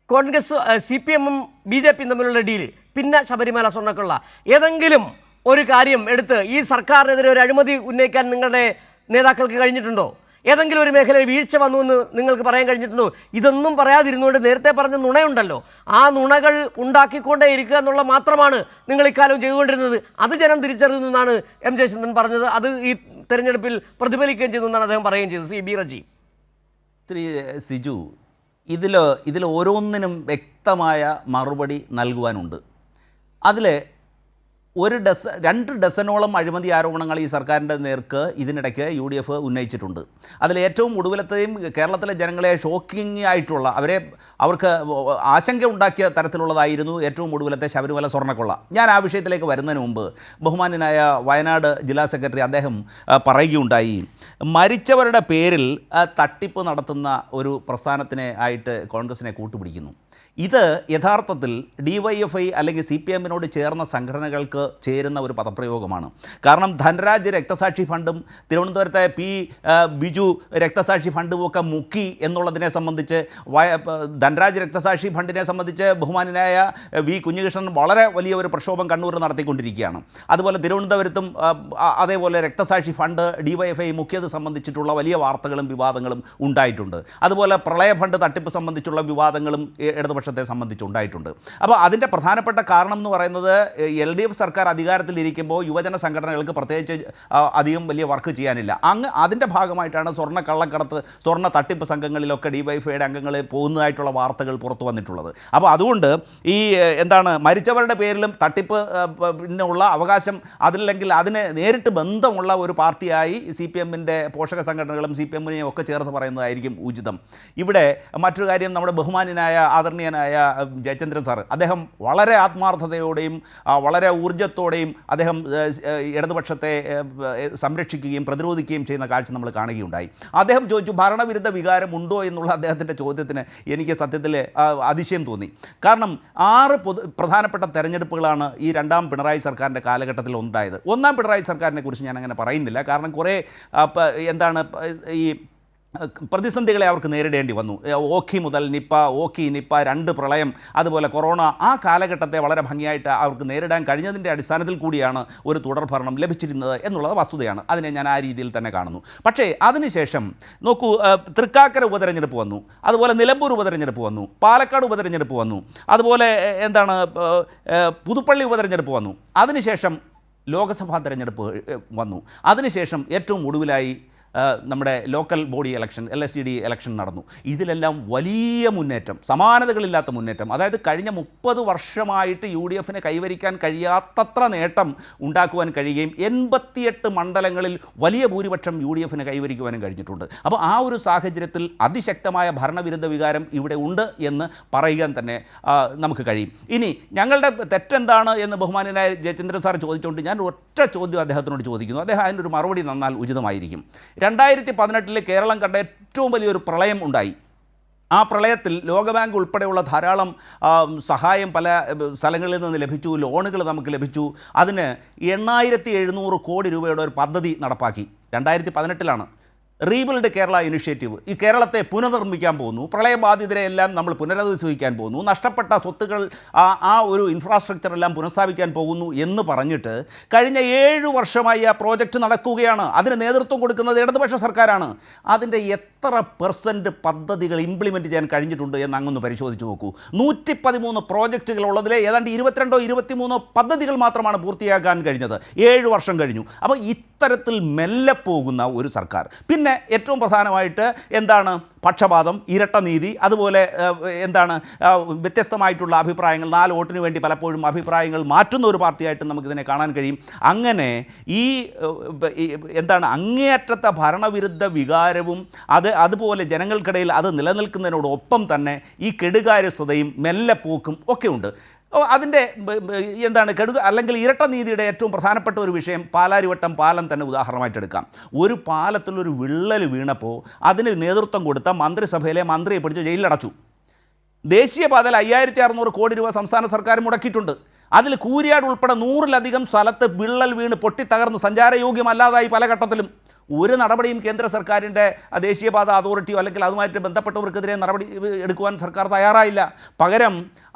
കോൺഗ്രസ് CPM-ഉം BJP-യും തമ്മിലുള്ള ഡീല്. പിന്നെ ശബരിമല സ്വർണ്ണക്കൊള്ള. ഏതെങ്കിലും ഒരു കാര്യം എടുത്ത് ഈ സർക്കാരിനെതിരെ ഒരു അഴിമതി ഉന്നയിക്കാൻ നിങ്ങളുടെ നേതാക്കൾക്ക് കഴിഞ്ഞിട്ടുണ്ടോ? ഏതെങ്കിലും ഒരു മേഖലയിൽ വീഴ്ച വന്നു എന്ന് നിങ്ങൾക്ക് പറയാൻ കഴിഞ്ഞിട്ടുണ്ടോ? ഇതൊന്നും പറയാതിരുന്നുകൊണ്ട് നേരത്തെ പറഞ്ഞ നുണയുണ്ടല്ലോ, ആ നുണകൾ ഉണ്ടാക്കിക്കൊണ്ടേ ഇരിക്കുക എന്നുള്ള മാത്രമാണ് നിങ്ങൾ ഇക്കാലം ചെയ്തുകൊണ്ടിരുന്നത്. അത് ജനം തിരിച്ചറിയുന്നു എന്നാണ് എം ജയചന്ദ്രൻ പറഞ്ഞത്. അത് ഈ തെരഞ്ഞെടുപ്പിൽ പ്രതിഫലിക്കുകയും ചെയ്തു എന്നാണ് അദ്ദേഹം പറയുകയും ചെയ്തത്. ശ്രീ ബി റജി. ശ്രീ സിജു, ഇതിൽ ഓരോന്നിനും വ്യക്തമായ മറുപടി നൽകുവാനുണ്ട്. അതിൽ 2 ഡസനോളം അഴിമതി ആരോപണങ്ങൾ ഈ സർക്കാരിൻ്റെ നേർക്ക് ഇതിനിടയ്ക്ക് UDF ഉന്നയിച്ചിട്ടുണ്ട്. അതിൽ ഏറ്റവും ഒടുവിലത്തെയും കേരളത്തിലെ ജനങ്ങളെ ഷോക്കിംഗ് ആയിട്ടുള്ള, അവർക്ക് ആശങ്ക ഉണ്ടാക്കിയ തരത്തിലുള്ളതായിരുന്നു ഏറ്റവും ഒടുവിലത്തെ ശബരിമല സ്വർണ്ണക്കൊള്ള. ഞാൻ ആ വിഷയത്തിലേക്ക് വരുന്നതിന് മുമ്പ് ബഹുമാന്യനായ വയനാട് ജില്ലാ സെക്രട്ടറി അദ്ദേഹം പറയുകയുണ്ടായി, മരിച്ചവരുടെ പേരിൽ തട്ടിപ്പ് നടത്തുന്ന ഒരു പ്രസ്ഥാനത്തിനെ ആയിട്ട് കോൺഗ്രസിനെ കൂട്ടുപിടിക്കുന്നു. ഇത് യഥാർത്ഥത്തിൽ DYFI അല്ലെങ്കിൽ CPM-നോട് ചേർന്ന സംഘടനകൾക്ക് ചേരുന്ന ഒരു പദപ്രയോഗമാണ്. കാരണം ധനരാജ് രക്തസാക്ഷി ഫണ്ടും തിരുവനന്തപുരത്തെ ബിജു രക്തസാക്ഷി ഫണ്ടും ഒക്കെ മുക്കി എന്നുള്ളതിനെ സംബന്ധിച്ച്, ധനരാജ് രക്തസാക്ഷി ഫണ്ടിനെ സംബന്ധിച്ച് ബഹുമാനായ V കുഞ്ഞികൃഷ്ണൻ വളരെ വലിയ ഒരു പ്രക്ഷോഭം കണ്ണൂർ നടത്തിക്കൊണ്ടിരിക്കുകയാണ്. അതുപോലെ തിരുവനന്തപുരത്തും അതേപോലെ രക്തസാക്ഷി ഫണ്ട് DYFI മുക്കിയത് സംബന്ധിച്ചിട്ടുള്ള വലിയ വാർത്തകളും വിവാദങ്ങളും ഉണ്ടായിട്ടുണ്ട്. അതുപോലെ പ്രളയ ഫണ്ട് തട്ടിപ്പ് സംബന്ധിച്ചുള്ള വിവാദങ്ങളും ഇടതുപക്ഷത്തെ സംബന്ധിച്ചുണ്ടായിട്ടുണ്ട്. അപ്പോൾ അതിൻ്റെ പ്രധാനപ്പെട്ട കാരണം എന്ന് പറയുന്നത് LDF സർക്കാർ അധികാരത്തിലിരിക്കുമ്പോൾ യുവജന സംഘടനകൾക്ക് പ്രത്യേകിച്ച് അധികം വലിയ വർക്ക് ചെയ്യാനില്ല. അതിൻ്റെ ഭാഗമായിട്ടാണ് സ്വർണ്ണ കള്ളക്കടത്ത്, സ്വർണ്ണ തട്ടിപ്പ് സംഘങ്ങളിലൊക്കെ DYFIയുടെ അംഗങ്ങൾ പോകുന്നതായിട്ടുള്ള വാർത്തകൾ പുറത്തു വന്നിട്ടുള്ളത്. അപ്പോൾ അതുകൊണ്ട് ഈ മരിച്ചവരുടെ പേരിലും തട്ടിപ്പിനുള്ള അവകാശം, അതില്ലെങ്കിൽ അതിന് നേരിട്ട് ബന്ധമുള്ള ഒരു പാർട്ടിയായി CPM-ൻ്റെ പോഷക സംഘടനകളും CPM-നെയും ഒക്കെ ചേർത്ത് പറയുന്നതായിരിക്കും ഉചിതം. ഇവിടെ മറ്റൊരു കാര്യം, നമ്മുടെ ബഹുമാന്യനായ ആദരണീയനായ ജയചന്ദ്രൻ സാർ, അദ്ദേഹം വളരെ ആത്മാർത്ഥതയോടെയും വളരെ ഊർജ്ജത്തോടെയും അദ്ദേഹം ഇടതുപക്ഷത്തെ സംരക്ഷിക്കുകയും പ്രതിരോധിക്കുകയും ചെയ്യുന്ന കാഴ്ച നമ്മൾ കാണുകയുണ്ടായി. അദ്ദേഹം ചോദിച്ചു, ഭരണവിരുദ്ധ വികാരം ഉണ്ടോ എന്നുള്ള അദ്ദേഹത്തിൻ്റെ ചോദ്യത്തിന് എനിക്ക് സത്യത്തിൽ അതിശയം തോന്നി. കാരണം 6 പ്രധാനപ്പെട്ട തെരഞ്ഞെടുപ്പുകളാണ് ഈ 2ാം പിണറായി സർക്കാരിൻ്റെ കാലഘട്ടത്തിൽ ഉണ്ടായത്. 1ാം പിണറായി സർക്കാരിനെ കുറിച്ച് ഞാൻ അങ്ങനെ പറയുന്നില്ല. കാരണം കുറേ ഈ പ്രതിസന്ധികളെ അവർക്ക് നേരിടേണ്ടി വന്നു. ഓഖി മുതൽ നിപ്പ, 2 പ്രളയം, അതുപോലെ കൊറോണ, ആ കാലഘട്ടത്തെ വളരെ ഭംഗിയായിട്ട് അവർക്ക് നേരിടാൻ കഴിഞ്ഞതിൻ്റെ അടിസ്ഥാനത്തിൽ കൂടിയാണ് ഒരു തുടർഭരണം ലഭിച്ചിരുന്നത് എന്നുള്ളത് വസ്തുതയാണ്. അതിനെ ഞാൻ ആ രീതിയിൽ തന്നെ കാണുന്നു. പക്ഷേ അതിനുശേഷം നോക്കൂ, തൃക്കാക്കര ഉപതെരഞ്ഞെടുപ്പ് വന്നു, അതുപോലെ നിലമ്പൂർ ഉപതെരഞ്ഞെടുപ്പ് വന്നു, പാലക്കാട് ഉപതെരഞ്ഞെടുപ്പ് വന്നു, അതുപോലെ പുതുപ്പള്ളി ഉപതെരഞ്ഞെടുപ്പ് വന്നു, അതിനുശേഷം ലോക്സഭാ തെരഞ്ഞെടുപ്പ് വന്നു, അതിനുശേഷം ഏറ്റവും ഒടുവിലായി നമ്മുടെ local body election LSTD election നടന്നു. ഇതിലെല്ലാം വലിയ മുന്നേറ്റം, സമാനതകളില്ലാത്ത മുന്നേറ്റം. അതായത് കഴിഞ്ഞ 30 വർഷമായിട്ട് UDF-ന് കൈവരിക്കാൻ കഴിയാത്തത്ര നേട്ടം ഉണ്ടാക്കുവാൻ കഴിയുകയും 88 മണ്ഡലങ്ങളിൽ വലിയ ഭൂരിപക്ഷം UDF-ന് കൈവരിക്കുവാനും കഴിഞ്ഞിട്ടുണ്ട്. അപ്പോൾ ആ ഒരു സാഹചര്യത്തിൽ അതിശക്തമായ ഭരണവിരുദ്ധ വികാരം ഇവിടെ ഉണ്ട് എന്ന് പറയുവാൻ തന്നെ നമുക്ക് കഴിയും. ഇനി ഞങ്ങളുടെ തെറ്റെന്താണ് എന്ന് ബഹുമാന്യനായ ജയചന്ദ്രൻ സാർ ചോദിച്ചുകൊണ്ട് ഞാൻ ഒറ്റ ചോദ്യം അദ്ദേഹത്തിനോട് ചോദിക്കുന്നു. അദ്ദേഹം അതിനൊരു മറുപടി തന്നാൽ ഉചിതമായിരിക്കും. 2018 കേരളം കണ്ട ഏറ്റവും വലിയൊരു പ്രളയം ഉണ്ടായി. ആ പ്രളയത്തിൽ ലോകബാങ്ക് ഉൾപ്പെടെയുള്ള ധാരാളം സഹായം പല സ്ഥലങ്ങളിൽ നിന്ന് ലഭിച്ചു, ലോണുകൾ നമുക്ക് ലഭിച്ചു. അതിന് 8700 കോടി രൂപയുടെ ഒരു പദ്ധതി നടപ്പാക്കി. 2018 റീബിൽഡ് കേരള ഇനിഷ്യേറ്റീവ്. ഈ കേരളത്തെ പുനർനിർമ്മിക്കാൻ പോകുന്നു, പ്രളയബാധിതരെയെല്ലാം നമ്മൾ പുനരധിവസിപ്പിക്കാൻ പോകുന്നു, നഷ്ടപ്പെട്ട സ്വത്തുക്കൾ ആ ഒരു ഇൻഫ്രാസ്ട്രക്ചറെല്ലാം പുനഃസ്ഥാപിക്കാൻ പോകുന്നു എന്ന് പറഞ്ഞിട്ട് കഴിഞ്ഞ 7 വർഷമായി ആ പ്രോജക്റ്റ് നടക്കുകയാണ്. അതിന് നേതൃത്വം കൊടുക്കുന്നത് ഇടതുപക്ഷ സർക്കാരാണ്. അതിൻ്റെ എത്ര % പദ്ധതികൾ ഇംപ്ലിമെൻറ്റ് ചെയ്യാൻ കഴിഞ്ഞിട്ടുണ്ട് എന്ന് അങ്ങൊന്ന് പരിശോധിച്ച് നോക്കൂ. 113 പ്രോജക്റ്റുകൾ ഉള്ളതിലെ ഏതാണ്ട് 22 or 23 പദ്ധതികൾ മാത്രമാണ് പൂർത്തിയാക്കാൻ കഴിഞ്ഞത്. 7 വർഷം കഴിഞ്ഞു. അപ്പോൾ ഇത്തരത്തിൽ മെല്ലെ പോകുന്ന ഒരു സർക്കാർ. പിന്നെ ഏറ്റവും പ്രധാനമായിട്ട് പക്ഷപാതം, ഇരട്ട നീതി, അതുപോലെ വ്യത്യസ്തമായിട്ടുള്ള അഭിപ്രായങ്ങൾ, 4 വോട്ടിന് വേണ്ടി പലപ്പോഴും അഭിപ്രായങ്ങൾ മാറ്റുന്ന ഒരു പാർട്ടിയായിട്ട് നമുക്കിതിനെ കാണാൻ കഴിയും. അങ്ങനെ ഈ അങ്ങേയറ്റത്തെ ഭരണവിരുദ്ധ വികാരവും അതുപോലെ ജനങ്ങൾക്കിടയിൽ അത് നിലനിൽക്കുന്നതിനോടൊപ്പം തന്നെ ഈ കെടുകാര്യസ്ഥതയും മെല്ലെപ്പോക്കും ഒക്കെ ഉണ്ട്. അതിൻ്റെ അല്ലെങ്കിൽ ഇരട്ട നീതിയുടെ ഏറ്റവും പ്രധാനപ്പെട്ട ഒരു വിഷയം പാലാരിവട്ടം പാലം തന്നെ ഉദാഹരണമായിട്ട് എടുക്കാം. ഒരു പാലത്തിലൊരു വിള്ളൽ വീണപ്പോൾ അതിന് നേതൃത്വം കൊടുത്ത മന്ത്രിസഭയിലെ മന്ത്രിയെ പിടിച്ച് ജയിലിലടച്ചു. ദേശീയപാതയിൽ 5600 കോടി രൂപ സംസ്ഥാന സർക്കാർ മുടക്കിയിട്ടുണ്ട്. അതിൽ കൂരിയാട് ഉൾപ്പെടെ 100-ലധികം സ്ഥലത്ത് വിള്ളൽ വീണ് പൊട്ടിത്തകർന്ന് സഞ്ചാരയോഗ്യമല്ലാതായി പല ഘട്ടത്തിലും. ഒരു നടപടിയും കേന്ദ്ര സർക്കാരിൻ്റെ ദേശീയപാത അതോറിറ്റിയോ അല്ലെങ്കിൽ അതുമായിട്ട് ബന്ധപ്പെട്ടവർക്കെതിരെ നടപടി എടുക്കുവാൻ സർക്കാർ തയ്യാറായില്ല. പകരം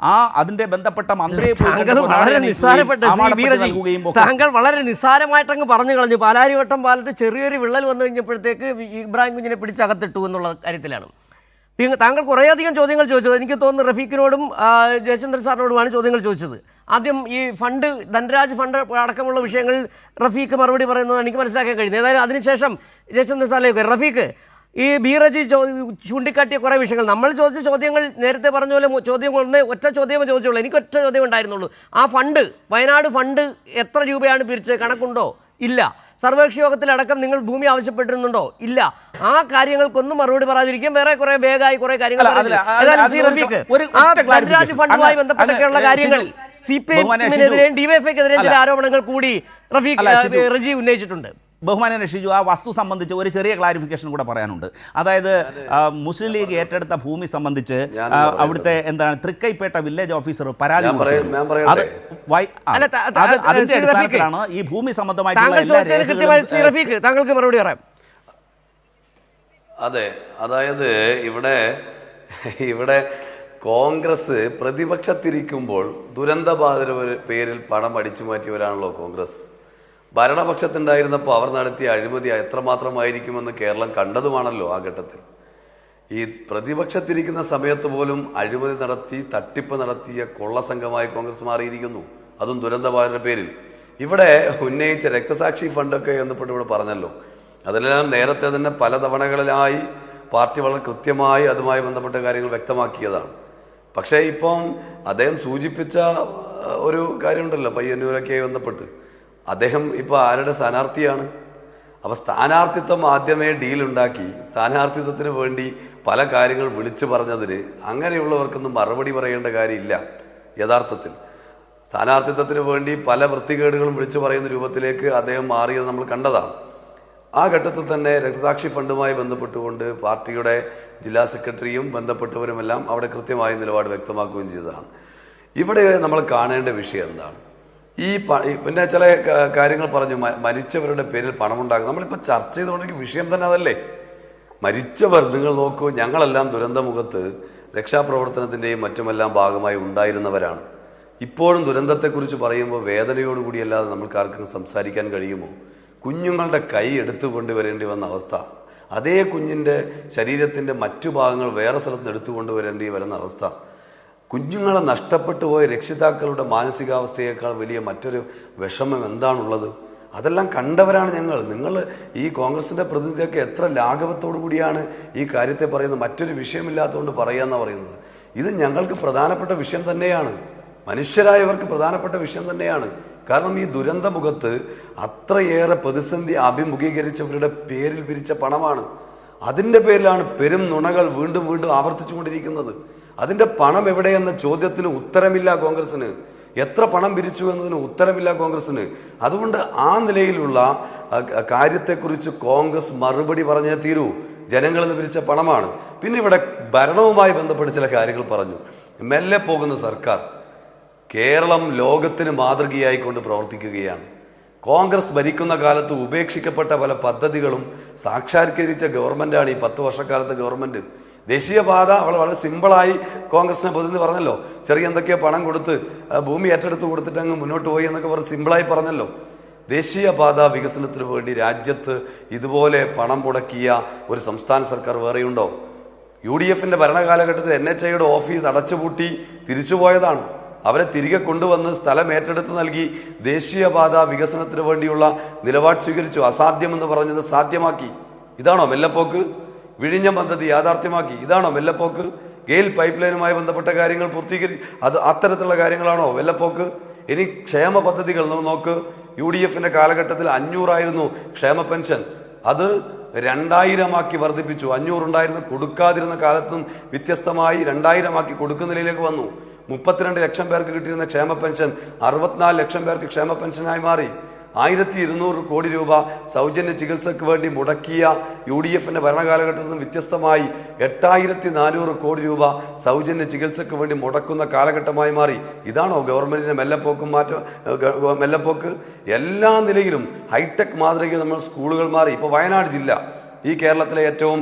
അതിന്റെ ബന്ധപ്പെട്ട മന്ത്രിയെ താങ്കൾ വളരെ നിസ്സാരമായിട്ടങ്ങ് പറഞ്ഞു കളഞ്ഞു. പാലാരിവട്ടം പാലത്ത് ചെറിയൊരു വിള്ളൽ വന്നു കഴിഞ്ഞപ്പോഴത്തേക്ക് ഇബ്രാഹിം കുഞ്ഞിനെ പിടിച്ചകത്തിട്ടു എന്നുള്ള കാര്യത്തിലാണ്. താങ്കൾ കുറേയധികം ചോദ്യങ്ങൾ ചോദിച്ചത്. എനിക്ക് തോന്നുന്നു റഫീഖിനോടും ജയചന്ദ്രൻ സാറിനോടുമാണ് ചോദ്യങ്ങൾ ചോദിച്ചത്. ആദ്യം ഈ ഫണ്ട്, ധനരാജ് ഫണ്ട് അടക്കമുള്ള വിഷയങ്ങളിൽ റഫീഖ് മറുപടി പറയുന്നത് എനിക്ക് മനസ്സിലാക്കാൻ കഴിയുന്നത്. ഏതായാലും അതിനുശേഷം ജയചന്ദ്രൻ സാറിലേക്ക് റഫീഖ്, ഈ ബി റജി ചൂണ്ടിക്കാട്ടിയ കുറേ വിഷയങ്ങൾ, നമ്മൾ ചോദിച്ച ചോദ്യങ്ങൾ നേരത്തെ പറഞ്ഞ പോലെ ഒറ്റ ചോദ്യമേ ചോദിച്ചുള്ളൂ. എനിക്ക് ഒറ്റ ചോദ്യം ഉണ്ടായിരുന്നുള്ളൂ. ആ ഫണ്ട്, വയനാട് ഫണ്ട് എത്ര രൂപയാണ് പിരിച്ചത്, കണക്കുണ്ടോ? ഇല്ല. സർവകക്ഷി യോഗത്തിലടക്കം നിങ്ങൾ ഭൂമി ആവശ്യപ്പെട്ടിരുന്നുണ്ടോ? ഇല്ല. ആ കാര്യങ്ങൾക്കൊന്നും മറുപടി പറയാതിരിക്കും വേറെ കുറെ വേഗമായി കുറെ കാര്യങ്ങൾ. ധനരാജ് ഫണ്ടുമായി ബന്ധപ്പെട്ടൊക്കെയുള്ള കാര്യങ്ങൾ CPM-നെതിരെയും DYFI-ക്കെതിരെയും ചില ആരോപണങ്ങൾ കൂടി റജി ഉന്നയിച്ചിട്ടുണ്ട്. ബഹുമാനൻ ഷിജു, ആ വസ്തു സംബന്ധിച്ച് ഒരു ചെറിയ ക്ലാരിഫിക്കേഷൻ കൂടെ പറയാനുണ്ട്. അതായത് മുസ്ലിം ലീഗ് ഏറ്റെടുത്ത ഭൂമി സംബന്ധിച്ച് അവിടുത്തെ തൃക്കൈപ്പേട്ട വില്ലേജ് ഓഫീസർ പരാതി അതിന്റെ അടിസ്ഥാനത്തിലാണ് ഈ ഭൂമി സംബന്ധമായിട്ടുള്ള താങ്കൾക്ക് മറുപടി പറയാം. അതെ, അതായത് ഇവിടെ കോൺഗ്രസ് പ്രതിപക്ഷത്തിരിക്കുമ്പോൾ ദുരന്തബാധിതരുടെ പേരിൽ പണം അടിച്ചു മാറ്റിയവരാണല്ലോ കോൺഗ്രസ്. ഭരണപക്ഷത്തുണ്ടായിരുന്നപ്പോൾ അവർ നടത്തിയ അഴിമതി എത്രമാത്രമായിരിക്കുമെന്ന് കേരളം കണ്ടതുമാണല്ലോ ആ ഘട്ടത്തിൽ. ഈ പ്രതിപക്ഷത്തിരിക്കുന്ന സമയത്ത് പോലും അഴിമതി നടത്തി തട്ടിപ്പ് നടത്തിയ കൊള്ളസംഘമായി കോൺഗ്രസ് മാറിയിരിക്കുന്നു, അതും ദുരന്തബാധിതരുടെ പേരിൽ. ഇവിടെ ഉന്നയിച്ച രക്തസാക്ഷി ഫണ്ടൊക്കെ ബന്ധപ്പെട്ട് ഇവിടെ പറഞ്ഞല്ലോ, അതിലെല്ലാം നേരത്തെ തന്നെ പല തവണകളിലായി പാർട്ടി വളരെ കൃത്യമായി അതുമായി ബന്ധപ്പെട്ട കാര്യങ്ങൾ വ്യക്തമാക്കിയതാണ്. പക്ഷേ ഇപ്പം അദ്ദേഹം സൂചിപ്പിച്ച ഒരു കാര്യമുണ്ടല്ലോ, പയ്യന്നൂരൊക്കെയായി ബന്ധപ്പെട്ട് അദ്ദേഹം ഇപ്പോൾ ആരുടെ സ്ഥാനാർത്ഥിയാണ്? അപ്പോൾ സ്ഥാനാർത്ഥിത്വം ആദ്യമേ ഡീലുണ്ടാക്കി സ്ഥാനാർത്ഥിത്വത്തിന് വേണ്ടി പല കാര്യങ്ങൾ വിളിച്ചു പറഞ്ഞതിന് അങ്ങനെയുള്ളവർക്കൊന്നും മറുപടി പറയേണ്ട കാര്യമില്ല. യഥാർത്ഥത്തിൽ സ്ഥാനാർത്ഥിത്വത്തിന് വേണ്ടി പല വൃത്തികേടുകളും വിളിച്ചു പറയുന്ന രൂപത്തിലേക്ക് അദ്ദേഹം മാറിയത് നമ്മൾ കണ്ടതാണ്. ആ ഘട്ടത്തിൽ തന്നെ രക്തസാക്ഷി ഫണ്ടുമായി ബന്ധപ്പെട്ടുകൊണ്ട് പാർട്ടിയുടെ ജില്ലാ സെക്രട്ടറിയും ബന്ധപ്പെട്ടവരുമെല്ലാം അവിടെ കൃത്യമായ നിലപാട് വ്യക്തമാക്കുകയും ചെയ്തതാണ്. ഇവിടെ നമ്മൾ കാണേണ്ട വിഷയം എന്താണ്? പിന്നെ ചില കാര്യങ്ങൾ പറഞ്ഞു, മരിച്ചവരുടെ പേരിൽ പണമുണ്ടാകും. നമ്മളിപ്പോൾ ചർച്ച ചെയ്തുകൊണ്ടിരിക്കുന്ന വിഷയം തന്നെ അതല്ലേ. മരിച്ചവർ നിങ്ങൾ നോക്കൂ, ഞങ്ങളെല്ലാം ദുരന്തമുഖത്ത് രക്ഷാപ്രവർത്തനത്തിൻ്റെയും മറ്റുമെല്ലാം ഭാഗമായി ഉണ്ടായിരുന്നവരാണ്. ഇപ്പോഴും ദുരന്തത്തെക്കുറിച്ച് പറയുമ്പോൾ വേദനയോടുകൂടിയല്ലാതെ നമ്മൾക്ക് ആർക്കും സംസാരിക്കാൻ കഴിയുമോ? കുഞ്ഞുങ്ങളുടെ കൈ എടുത്തു കൊണ്ടുവരേണ്ടി വന്ന അവസ്ഥ, അതേ കുഞ്ഞിൻ്റെ ശരീരത്തിൻ്റെ മറ്റു ഭാഗങ്ങൾ വേറെ സ്ഥലത്ത് എടുത്തു കൊണ്ടുവരേണ്ടി വരുന്ന അവസ്ഥ, കുഞ്ഞുങ്ങളെ നഷ്ടപ്പെട്ടു പോയ രക്ഷിതാക്കളുടെ മാനസികാവസ്ഥയേക്കാൾ വലിയ മറ്റൊരു വിഷമം എന്താണുള്ളത്? അതെല്ലാം കണ്ടവരാണ് ഞങ്ങൾ. നിങ്ങൾ ഈ കോൺഗ്രസിൻ്റെ പ്രതിനിധിയൊക്കെ എത്ര ലാഘവത്തോടു കൂടിയാണ് ഈ കാര്യത്തെ പറയുന്നത്. മറ്റൊരു വിഷയമില്ലാത്തതുകൊണ്ട് പറയാമെന്നാണ് പറയുന്നത്. ഇത് ഞങ്ങൾക്ക് പ്രധാനപ്പെട്ട വിഷയം തന്നെയാണ്, മനുഷ്യരായവർക്ക് പ്രധാനപ്പെട്ട വിഷയം തന്നെയാണ്. കാരണം ഈ ദുരന്തമുഖത്ത് അത്രയേറെ പ്രതിസന്ധി അഭിമുഖീകരിച്ചവരുടെ പേരിൽ പിരിച്ച പണമാണ്. അതിൻ്റെ പേരിലാണ് പെരും നുണകൾ വീണ്ടും വീണ്ടും ആവർത്തിച്ചു കൊണ്ടിരിക്കുന്നത്. അതിൻ്റെ പണം എവിടെയെന്ന ചോദ്യത്തിന് ഉത്തരമില്ല കോൺഗ്രസിന്. എത്ര പണം പിരിച്ചു എന്നതിന് ഉത്തരമില്ല കോൺഗ്രസിന്. അതുകൊണ്ട് ആ നിലയിലുള്ള കാര്യത്തെക്കുറിച്ച് കോൺഗ്രസ് മറുപടി പറഞ്ഞേ തീരൂ. ജനങ്ങളിൽ നിന്ന് പിരിച്ച പണമാണ്. പിന്നെ ഇവിടെ ഭരണവുമായി ബന്ധപ്പെട്ട് ചില കാര്യങ്ങൾ പറഞ്ഞു. മെല്ലെ പോകുന്ന സർക്കാർ. കേരളം ലോകത്തിന് മാതൃകയായിക്കൊണ്ട് പ്രവർത്തിക്കുകയാണ്. കോൺഗ്രസ് ഭരിക്കുന്ന കാലത്ത് ഉപേക്ഷിക്കപ്പെട്ട പല പദ്ധതികളും സാക്ഷാത്കരിച്ച ഗവൺമെൻറ്റാണ് ഈ 10 വർഷക്കാലത്തെ ഗവൺമെൻറ്. ദേശീയപാത വളരെ സിമ്പിളായി കോൺഗ്രസിനെ പ്രതിനിധി പറഞ്ഞല്ലോ. ചെറിയ എന്തൊക്കെയോ പണം കൊടുത്ത് ഭൂമി ഏറ്റെടുത്ത് കൊടുത്തിട്ട് അങ്ങ് മുന്നോട്ട് പോയി എന്നൊക്കെ പറഞ്ഞ് സിമ്പിളായി പറഞ്ഞല്ലോ. ദേശീയപാത വികസനത്തിന് വേണ്ടി രാജ്യത്ത് ഇതുപോലെ പണം മുടക്കിയ ഒരു സംസ്ഥാന സർക്കാർ വേറെയുണ്ടോ? UDF-ന്റെ ഭരണകാലഘട്ടത്തിൽ NHIയുടെ ഓഫീസ് അടച്ചുപൂട്ടി തിരിച്ചുപോയതാണ്. അവരെ തിരികെ കൊണ്ടുവന്ന് സ്ഥലം ഏറ്റെടുത്ത് നൽകി ദേശീയപാത വികസനത്തിന് വേണ്ടിയുള്ള നിലപാട് സ്വീകരിച്ചു. അസാധ്യമെന്ന് പറഞ്ഞത് സാധ്യമാക്കി. ഇതാണോ മെല്ലപ്പോക്ക്? വിഴിഞ്ഞം പദ്ധതി യാഥാർത്ഥ്യമാക്കി. ഇതാണോ മെല്ലപ്പോക്ക്? ഗെയിൽ പൈപ്പ് ലൈനുമായി ബന്ധപ്പെട്ട കാര്യങ്ങൾ അത്തരത്തിലുള്ള കാര്യങ്ങളാണോ വെല്ലപ്പോക്ക്? ഇനി ക്ഷേമ പദ്ധതികൾ നോക്ക്. UDF-ന്റെ കാലഘട്ടത്തിൽ 500 ആയിരുന്നു ക്ഷേമ പെൻഷൻ. അത് 2000 വർദ്ധിപ്പിച്ചു. 500 ഉണ്ടായിരുന്നു, കൊടുക്കാതിരുന്ന കാലത്തും വ്യത്യസ്തമായി 2000 കൊടുക്കുന്ന നിലയിലേക്ക് വന്നു. 32 ലക്ഷം പേർക്ക് കിട്ടിയിരുന്ന ക്ഷേമ പെൻഷൻ 64 ലക്ഷം പേർക്ക് ക്ഷേമ പെൻഷനായി മാറി. 1200 കോടി രൂപ സൗജന്യ ചികിത്സയ്ക്ക് വേണ്ടി മുടക്കിയ UDFിൻ്റെ ഭരണകാലഘട്ടത്തിൽ നിന്നും വ്യത്യസ്തമായി 8400 കോടി രൂപ സൗജന്യ ചികിത്സയ്ക്ക് വേണ്ടി മുടക്കുന്ന കാലഘട്ടമായി മാറി. ഇതാണോ ഗവൺമെൻറ്റിൻ്റെ മെല്ലപ്പോക്ക്? എല്ലാ നിലയിലും ഹൈടെക് മാതൃകയിൽ നമ്മൾ സ്കൂളുകൾ മാറി. ഇപ്പോൾ വയനാട് ജില്ല, ഈ കേരളത്തിലെ ഏറ്റവും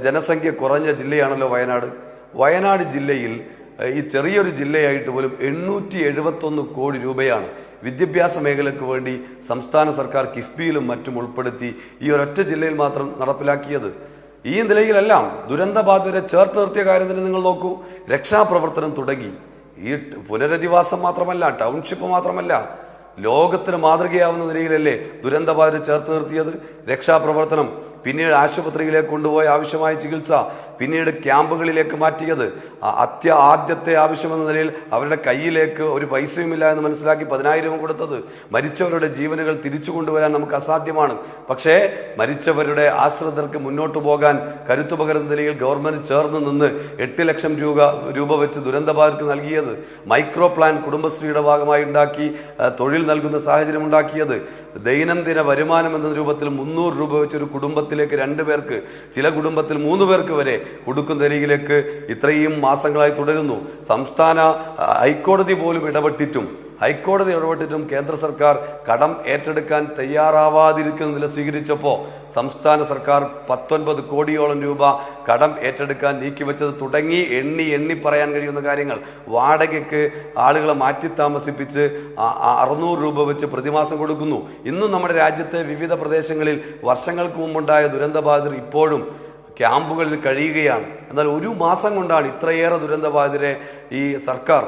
ജനസംഖ്യ കുറഞ്ഞ ജില്ലയാണല്ലോ വയനാട്. വയനാട് ജില്ലയിൽ ഈ ചെറിയൊരു ജില്ലയായിട്ട് പോലും 871 കോടി രൂപയാണ് വിദ്യാഭ്യാസ മേഖലയ്ക്ക് വേണ്ടി സംസ്ഥാന സർക്കാർ കിഫ്ബിയിലും മറ്റും ഉൾപ്പെടുത്തി ഈ ഒരൊറ്റ ജില്ലയിൽ മാത്രം നടപ്പിലാക്കിയത്. ഈ നിലയിലെല്ലാം ദുരന്തബാധിതരെ ചേർത്ത് നിർത്തിയ കാര്യം തന്നെ നിങ്ങൾ നോക്കൂ. രക്ഷാപ്രവർത്തനം തുടങ്ങി. ഈ പുനരധിവാസം മാത്രമല്ല, ടൗൺഷിപ്പ് മാത്രമല്ല, ലോകത്തിന് മാതൃകയാവുന്ന നിലയിലല്ലേ ദുരന്തബാധിതരെ ചേർത്ത് നിർത്തിയത്. രക്ഷാപ്രവർത്തനം, പിന്നീട് ആശുപത്രിയിലേക്ക് കൊണ്ടുപോയ ആവശ്യമായ ചികിത്സ, പിന്നീട് ക്യാമ്പുകളിലേക്ക് മാറ്റിയത്, ആദ്യത്തെ ആവശ്യമെന്ന നിലയിൽ അവരുടെ കയ്യിലേക്ക് ഒരു പൈസയുമില്ല എന്ന് മനസ്സിലാക്കി 10,000 കൊടുത്തത്. മരിച്ചവരുടെ ജീവനുകൾ തിരിച്ചു കൊണ്ടുവരാൻ നമുക്ക് അസാധ്യമാണ്. പക്ഷേ മരിച്ചവരുടെ ആശ്രിതർക്ക് മുന്നോട്ട് പോകാൻ കരുത്തു പകരുന്ന നിലയിൽ ഗവൺമെൻറ് ചേർന്ന് നിന്ന് 8 ലക്ഷം രൂപ വെച്ച് ദുരന്തബാധിതർക്ക് നൽകിയത്. മൈക്രോ പ്ലാൻ കുടുംബശ്രീയുടെ ഭാഗമായി ഉണ്ടാക്കി തൊഴിൽ നൽകുന്ന സാഹചര്യം ഉണ്ടാക്കിയത്. ദൈനംദിന വരുമാനം എന്ന രൂപത്തിൽ 300 രൂപ വെച്ചൊരു കുടുംബത്തിലേക്ക് 2 പേർക്ക്, ചില കുടുംബത്തിൽ 3 പേർക്ക് വരെ കൊടുക്കുന്ന രീതിയിലേക്ക് ഇത്രയും മാസങ്ങളായി തുടരുന്നു. സംസ്ഥാന ഹൈക്കോടതി പോലും ഇടപെട്ടിട്ടും കേന്ദ്ര സർക്കാർ കടം ഏറ്റെടുക്കാൻ തയ്യാറാവാതിരിക്കുന്ന നില സ്വീകരിച്ചപ്പോൾ സംസ്ഥാന സർക്കാർ 19 കോടിയോളം രൂപ കടം ഏറ്റെടുക്കാൻ നീക്കിവെച്ചത് തുടങ്ങി എണ്ണി പറയാൻ കഴിയുന്ന കാര്യങ്ങൾ. വാടകയ്ക്ക് ആളുകളെ മാറ്റി താമസിപ്പിച്ച് 600 രൂപ വെച്ച് പ്രതിമാസം കൊടുക്കുന്നു. ഇന്നും നമ്മുടെ രാജ്യത്തെ വിവിധ പ്രദേശങ്ങളിൽ വർഷങ്ങൾക്ക് മുമ്പുണ്ടായ ദുരന്തബാധിതർ ഇപ്പോഴും ക്യാമ്പുകളിൽ കഴിയുകയാണ്. എന്നാൽ ഒരു മാസം കൊണ്ടാണ് ഇത്രയേറെ ദുരന്തബാധിതരെ ഈ സർക്കാർ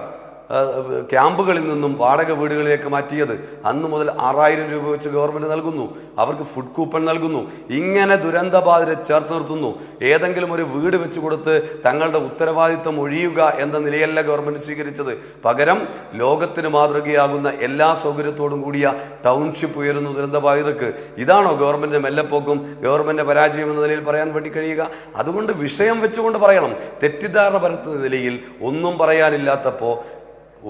ക്യാമ്പുകളിൽ നിന്നും വാടക വീടുകളിലേക്ക് മാറ്റിയത്. അന്ന് മുതൽ 6000 രൂപ വെച്ച് ഗവൺമെൻറ് നൽകുന്നു. അവർക്ക് ഫുഡ് കൂപ്പൺ നൽകുന്നു. ഇങ്ങനെ ദുരന്തബാധിതരെ ചേർത്ത് നിർത്തുന്നു. ഏതെങ്കിലും ഒരു വീട് വെച്ച് കൊടുത്ത് തങ്ങളുടെ ഉത്തരവാദിത്വം ഒഴിയുക എന്ന നിലയല്ല ഗവൺമെൻറ് സ്വീകരിച്ചത്. പകരം ലോകത്തിന് മാതൃകയാകുന്ന എല്ലാ സൗകര്യത്തോടും കൂടിയ ടൗൺഷിപ്പ് ഉയരുന്നു ദുരന്തബാധിതർക്ക്. ഇതാണോ ഗവൺമെൻറ് മെല്ലപ്പോക്കും ഗവൺമെൻറ് പരാജയം എന്ന നിലയിൽ പറയാൻ വേണ്ടി കഴിയുക? അതുകൊണ്ട് വിഷയം വെച്ചുകൊണ്ട് പറയണം. തെറ്റിദ്ധാരണ പരത്തുന്ന നിലയിൽ ഒന്നും പറയാനില്ലാത്തപ്പോൾ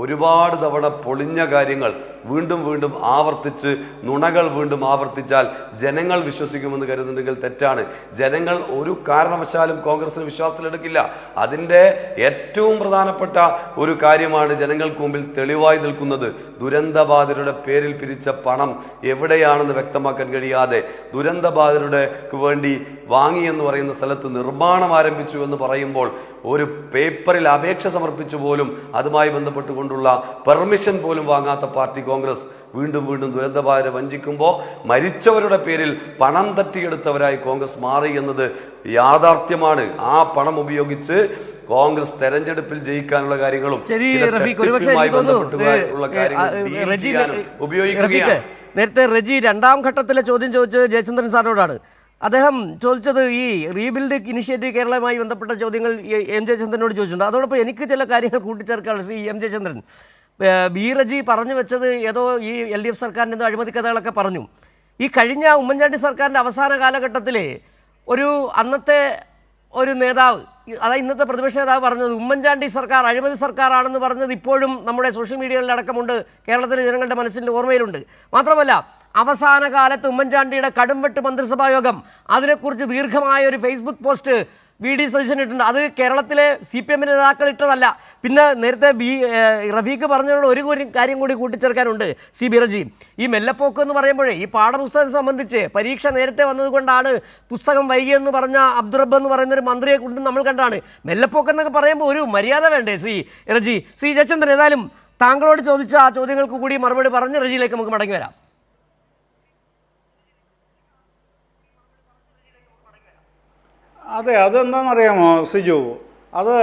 ഒരുപാട് തവണ പൊളിഞ്ഞ കാര്യങ്ങൾ വീണ്ടും ആവർത്തിച്ച് നുണകൾ വീണ്ടും ആവർത്തിച്ചാൽ ജനങ്ങൾ വിശ്വസിക്കുമെന്ന് കരുതുന്നുണ്ടെങ്കിൽ തെറ്റാണ്. ജനങ്ങൾ ഒരു കാരണവശാലും കോൺഗ്രസിന് വിശ്വാസത്തിലെടുക്കില്ല. അതിൻ്റെ ഏറ്റവും പ്രധാനപ്പെട്ട ഒരു കാര്യമാണ് ജനങ്ങൾക്ക് മുമ്പിൽ തെളിവായി നിൽക്കുന്നത്. ദുരന്തബാധിതരുടെ പേരിൽ പിരിച്ച പണം എവിടെയാണെന്ന് വ്യക്തമാക്കാൻ കഴിയാതെ, ദുരന്തബാധിതരുടെ വേണ്ടി വാങ്ങിയെന്ന് പറയുന്ന സ്ഥലത്ത് നിർമ്മാണം ആരംഭിച്ചു എന്ന് പറയുമ്പോൾ ഒരു പേപ്പറിൽ അപേക്ഷ സമർപ്പിച്ചു പോലും അതുമായി ബന്ധപ്പെട്ടുകൊണ്ടുള്ള പെർമിഷൻ പോലും വാങ്ങാത്ത പാർട്ടി കോൺഗ്രസ് വീണ്ടും ദുരന്തബാധിതരെ വഞ്ചിക്കുമ്പോൾ മരിച്ചവരുടെ പേരിൽ പണം തട്ടിയെടുത്തവരായി കോൺഗ്രസ് മാറി എന്നത് യാഥാർത്ഥ്യമാണ്. ആ പണം ഉപയോഗിച്ച് കോൺഗ്രസ് തെരഞ്ഞെടുപ്പിൽ ജയിക്കാനുള്ള കാര്യങ്ങളും ഉപയോഗിക്കുകയാണ്. നേരത്തെ റെജി 2ാം ഘട്ടത്തിലെ ചോദ്യം ചോദിച്ചത് ജയചന്ദ്രൻ സാറിനോടാണ്. അദ്ദേഹം ചോദിച്ചത് ഈ റീബിൽഡ് ഇനിഷ്യേറ്റീവ് കേരളയുമായി ബന്ധപ്പെട്ട ചോദ്യങ്ങൾ എം ജയചന്ദ്രനോട് ചോദിച്ചിട്ടുണ്ട്. അതോടൊപ്പം എനിക്ക് ചില കാര്യങ്ങൾ കൂട്ടിച്ചേർക്കാനുള്ള എം ജയചന്ദ്രൻ ബി റജി പറഞ്ഞു വെച്ചത് ഏതോ ഈ LDF സർക്കാരിൻ്റെ എന്തോ അഴിമതി കഥകളൊക്കെ പറഞ്ഞു. ഈ കഴിഞ്ഞ ഉമ്മൻചാണ്ടി സർക്കാരിൻ്റെ അവസാന കാലഘട്ടത്തിൽ അന്നത്തെ ഒരു നേതാവ്, അതായത് ഇന്നത്തെ പ്രതിപക്ഷ നേതാവ് പറഞ്ഞത് ഉമ്മൻചാണ്ടി സർക്കാർ അഴിമതി സർക്കാരാണെന്ന് പറഞ്ഞത് ഇപ്പോഴും നമ്മുടെ സോഷ്യൽ മീഡിയകളിലടക്കമുണ്ട്, കേരളത്തിലെ ജനങ്ങളുടെ മനസ്സിൻ്റെ ഓർമ്മയിലുണ്ട്. മാത്രമല്ല അവസാന കാലത്ത് ഉമ്മൻചാണ്ടിയുടെ കടുംവെട്ട് മന്ത്രിസഭാ യോഗം, അതിനെക്കുറിച്ച് ദീർഘമായ ഒരു ഫേസ്ബുക്ക് പോസ്റ്റ് VD സതീശൻ ഇട്ടുണ്ട്. അത് കേരളത്തിലെ CPM നേതാക്കൾ ഇട്ടതല്ല. പിന്നെ നേരത്തെ റഫീഖ് പറഞ്ഞതിനോട് ഒരു കാര്യം കൂടി കൂട്ടിച്ചേർക്കാനുണ്ട്. ബി റജി, ഈ മെല്ലപ്പോക്ക് എന്ന് പറയുമ്പോഴേ ഈ പാഠപുസ്തകം സംബന്ധിച്ച് പരീക്ഷ നേരത്തെ വന്നതുകൊണ്ടാണ് പുസ്തകം വൈകിയെന്ന് പറഞ്ഞ അബ്ദുറബ്ബ് എന്ന് പറയുന്നൊരു മന്ത്രിയെ കൊണ്ട് നമ്മൾ കണ്ടാണ്. മെല്ലപ്പോക്ക് എന്നൊക്കെ പറയുമ്പോൾ ഒരു മര്യാദ വേണ്ടേ റജി? ജയചന്ദ്രൻ, ഏതായാലും താങ്കളോട് ചോദിച്ച ആ ചോദ്യങ്ങൾക്ക് കൂടി മറുപടി പറഞ്ഞ് റജിയിലേക്ക് നമുക്ക് മടങ്ങി വരാം. അതെ, അതെന്താണെന്നറിയാമോ സിജു, അത്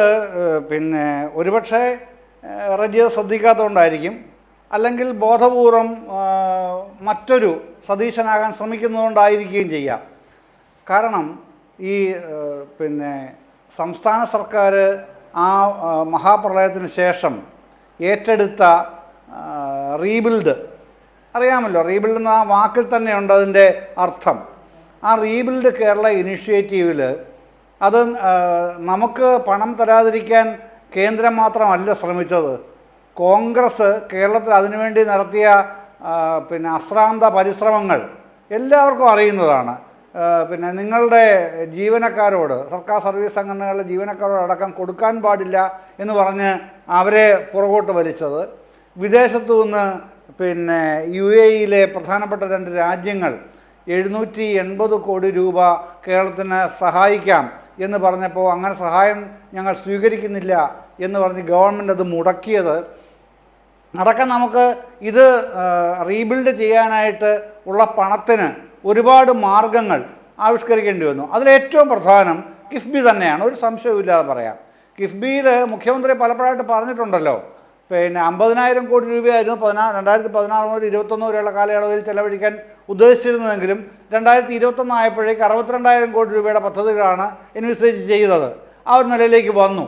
പിന്നെ ഒരുപക്ഷെ റജിയെ ശ്രദ്ധിക്കാത്തതുകൊണ്ടായിരിക്കും, അല്ലെങ്കിൽ ബോധപൂർവം മറ്റൊരു സതീശനാകാൻ ശ്രമിക്കുന്നതുകൊണ്ടായിരിക്കുകയും ചെയ്യാം. കാരണം ഈ പിന്നെ സംസ്ഥാന സർക്കാർ ആ മഹാപ്രളയത്തിന് ശേഷം ഏറ്റെടുത്ത റീബിൽഡ്, അറിയാമല്ലോ, റീബിൽഡ് എന്ന വാക്കിൽ തന്നെയുണ്ട് അതിൻ്റെ അർത്ഥം. ആ റീബിൽഡ് കേരള ഇനിഷ്യേറ്റീവിൽ അത് നമുക്ക് പണം തരാതിരിക്കാൻ കേന്ദ്രം മാത്രമല്ല ശ്രമിച്ചത്. കോൺഗ്രസ് കേരളത്തിൽ അതിനുവേണ്ടി നടത്തിയ പിന്നെ അശ്രാന്ത പരിശ്രമങ്ങൾ എല്ലാവർക്കും അറിയുന്നതാണ്. പിന്നെ നിങ്ങളുടെ ജീവനക്കാരോട്, സർക്കാർ സർവീസ് സംഘടനകളുടെ ജീവനക്കാരോട് അടക്കം കൊടുക്കാൻ പാടില്ല എന്ന് പറഞ്ഞ് അവരെ പുറകോട്ട് വലിച്ചത്, വിദേശത്തു നിന്ന് പിന്നെ UAE പ്രധാനപ്പെട്ട 2 രാജ്യങ്ങൾ 780 കോടി രൂപ കേരളത്തിന് സഹായിക്കാം എന്ന് പറഞ്ഞപ്പോൾ അങ്ങനെ സഹായം ഞങ്ങൾ സ്വീകരിക്കുന്നില്ല എന്ന് പറഞ്ഞ് ഗവൺമെൻറ് അത് മുടക്കിയത് അടക്കം നമുക്ക് ഇത് റീബിൽഡ് ചെയ്യാനായിട്ട് ഉള്ള പണത്തിന് ഒരുപാട് മാർഗങ്ങൾ ആവിഷ്കരിക്കേണ്ടി വന്നു. അതിലേറ്റവും പ്രധാനം കിഫ്ബി തന്നെയാണ്, ഒരു സംശയവുമില്ലാതെ പറയാം. കിഫ്ബിയിൽ മുഖ്യമന്ത്രി പലപ്പോഴായിട്ട് പറഞ്ഞിട്ടുണ്ടല്ലോ, പിന്നെ 50,000 കോടി രൂപയായിരുന്നു 2016 മുതൽ 2021 വരെയുള്ള കാലയളവിൽ ചെലവഴിക്കാൻ ഉദ്ദേശിച്ചിരുന്നതെങ്കിലും 2021 ആയപ്പോഴേക്ക് 62,000 കോടി രൂപയുടെ പദ്ധതികളാണ് എൻവിസേജ് ചെയ്തത്. ആ ഒരു നിലയിലേക്ക് വന്നു.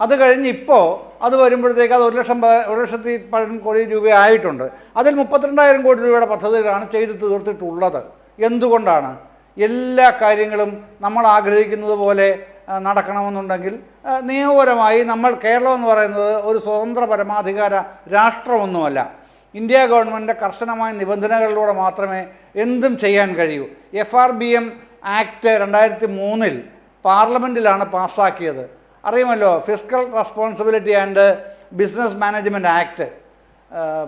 അത് കഴിഞ്ഞ് ഇപ്പോൾ അത് വരുമ്പോഴത്തേക്ക് അത് 1,10,000 കോടി രൂപയായിട്ടുണ്ട്. അതിൽ 32,000 കോടി രൂപയുടെ പദ്ധതികളാണ് ചെയ്ത് തീർത്തിട്ടുള്ളത്. എന്തുകൊണ്ടാണ്? എല്ലാ കാര്യങ്ങളും നമ്മൾ ആഗ്രഹിക്കുന്നത് പോലെ നടക്കണമെന്നുണ്ടെങ്കിൽ നിയമപരമായി കേരളം എന്ന് പറയുന്നത് ഒരു സ്വതന്ത്ര പരമാധികാര രാഷ്ട്രമൊന്നുമല്ല. ഇന്ത്യ ഗവൺമെൻറ്റിൻ്റെ കർശനമായ നിബന്ധനകളിലൂടെ മാത്രമേ എന്തും ചെയ്യാൻ കഴിയൂ. FRBM ആക്ട് 2003 പാർലമെൻറ്റിലാണ് പാസ്സാക്കിയത്. അറിയുമല്ലോ, fiscal responsibility and business management act,